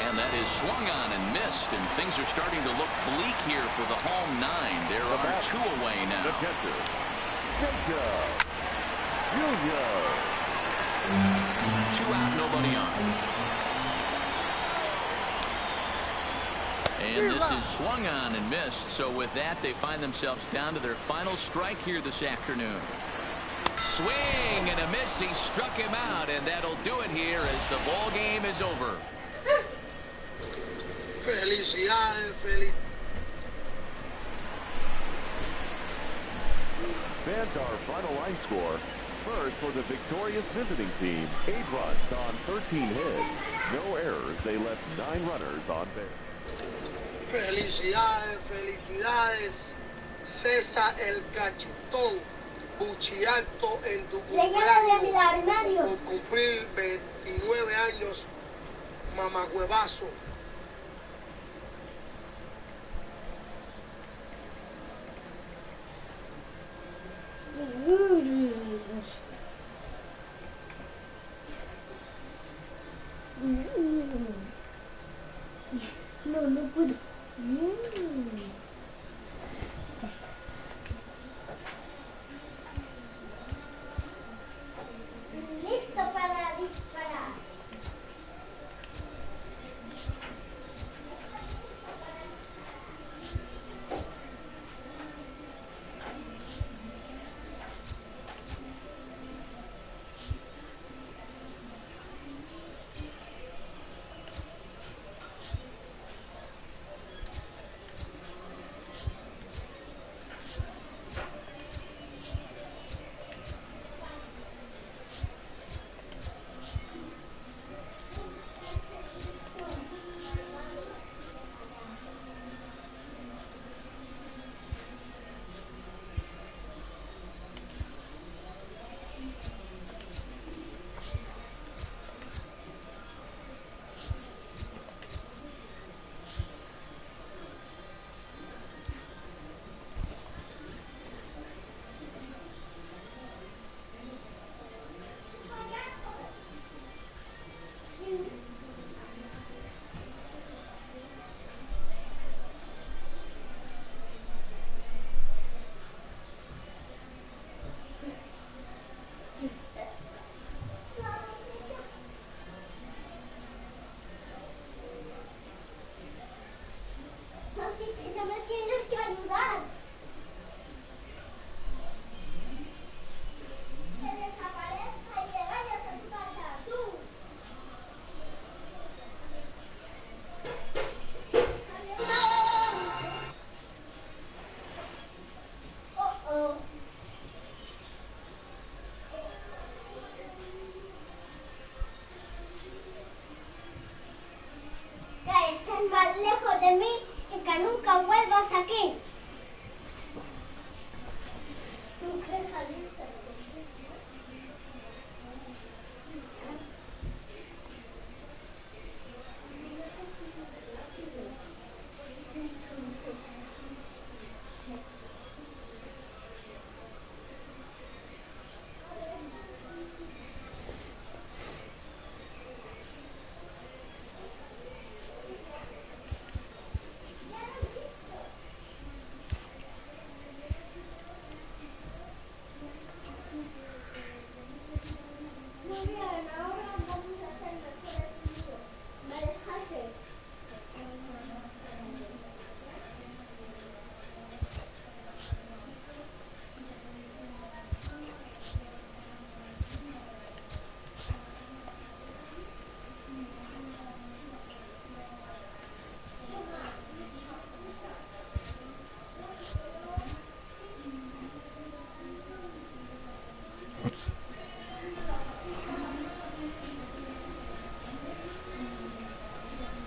And that is swung on and missed, and things are starting to look bleak here for the home 9. There are 2 away now. 2 out, nobody on. And this is swung on and missed. So with that, they find themselves down to their final strike here this afternoon. Swing and a miss. He struck him out, and that'll do it here as the ball game is over. Felicidades, felicidades. Fans, our final line score. First, for the victorious visiting team, 8 runs on 13 hits. No errors. They left 9 runners on base. Felicidades, felicidades. César el Cachetón. Buchialto en tu cumpleaños. Por cumplir 29 años, mamagüevazo. No, no puedo.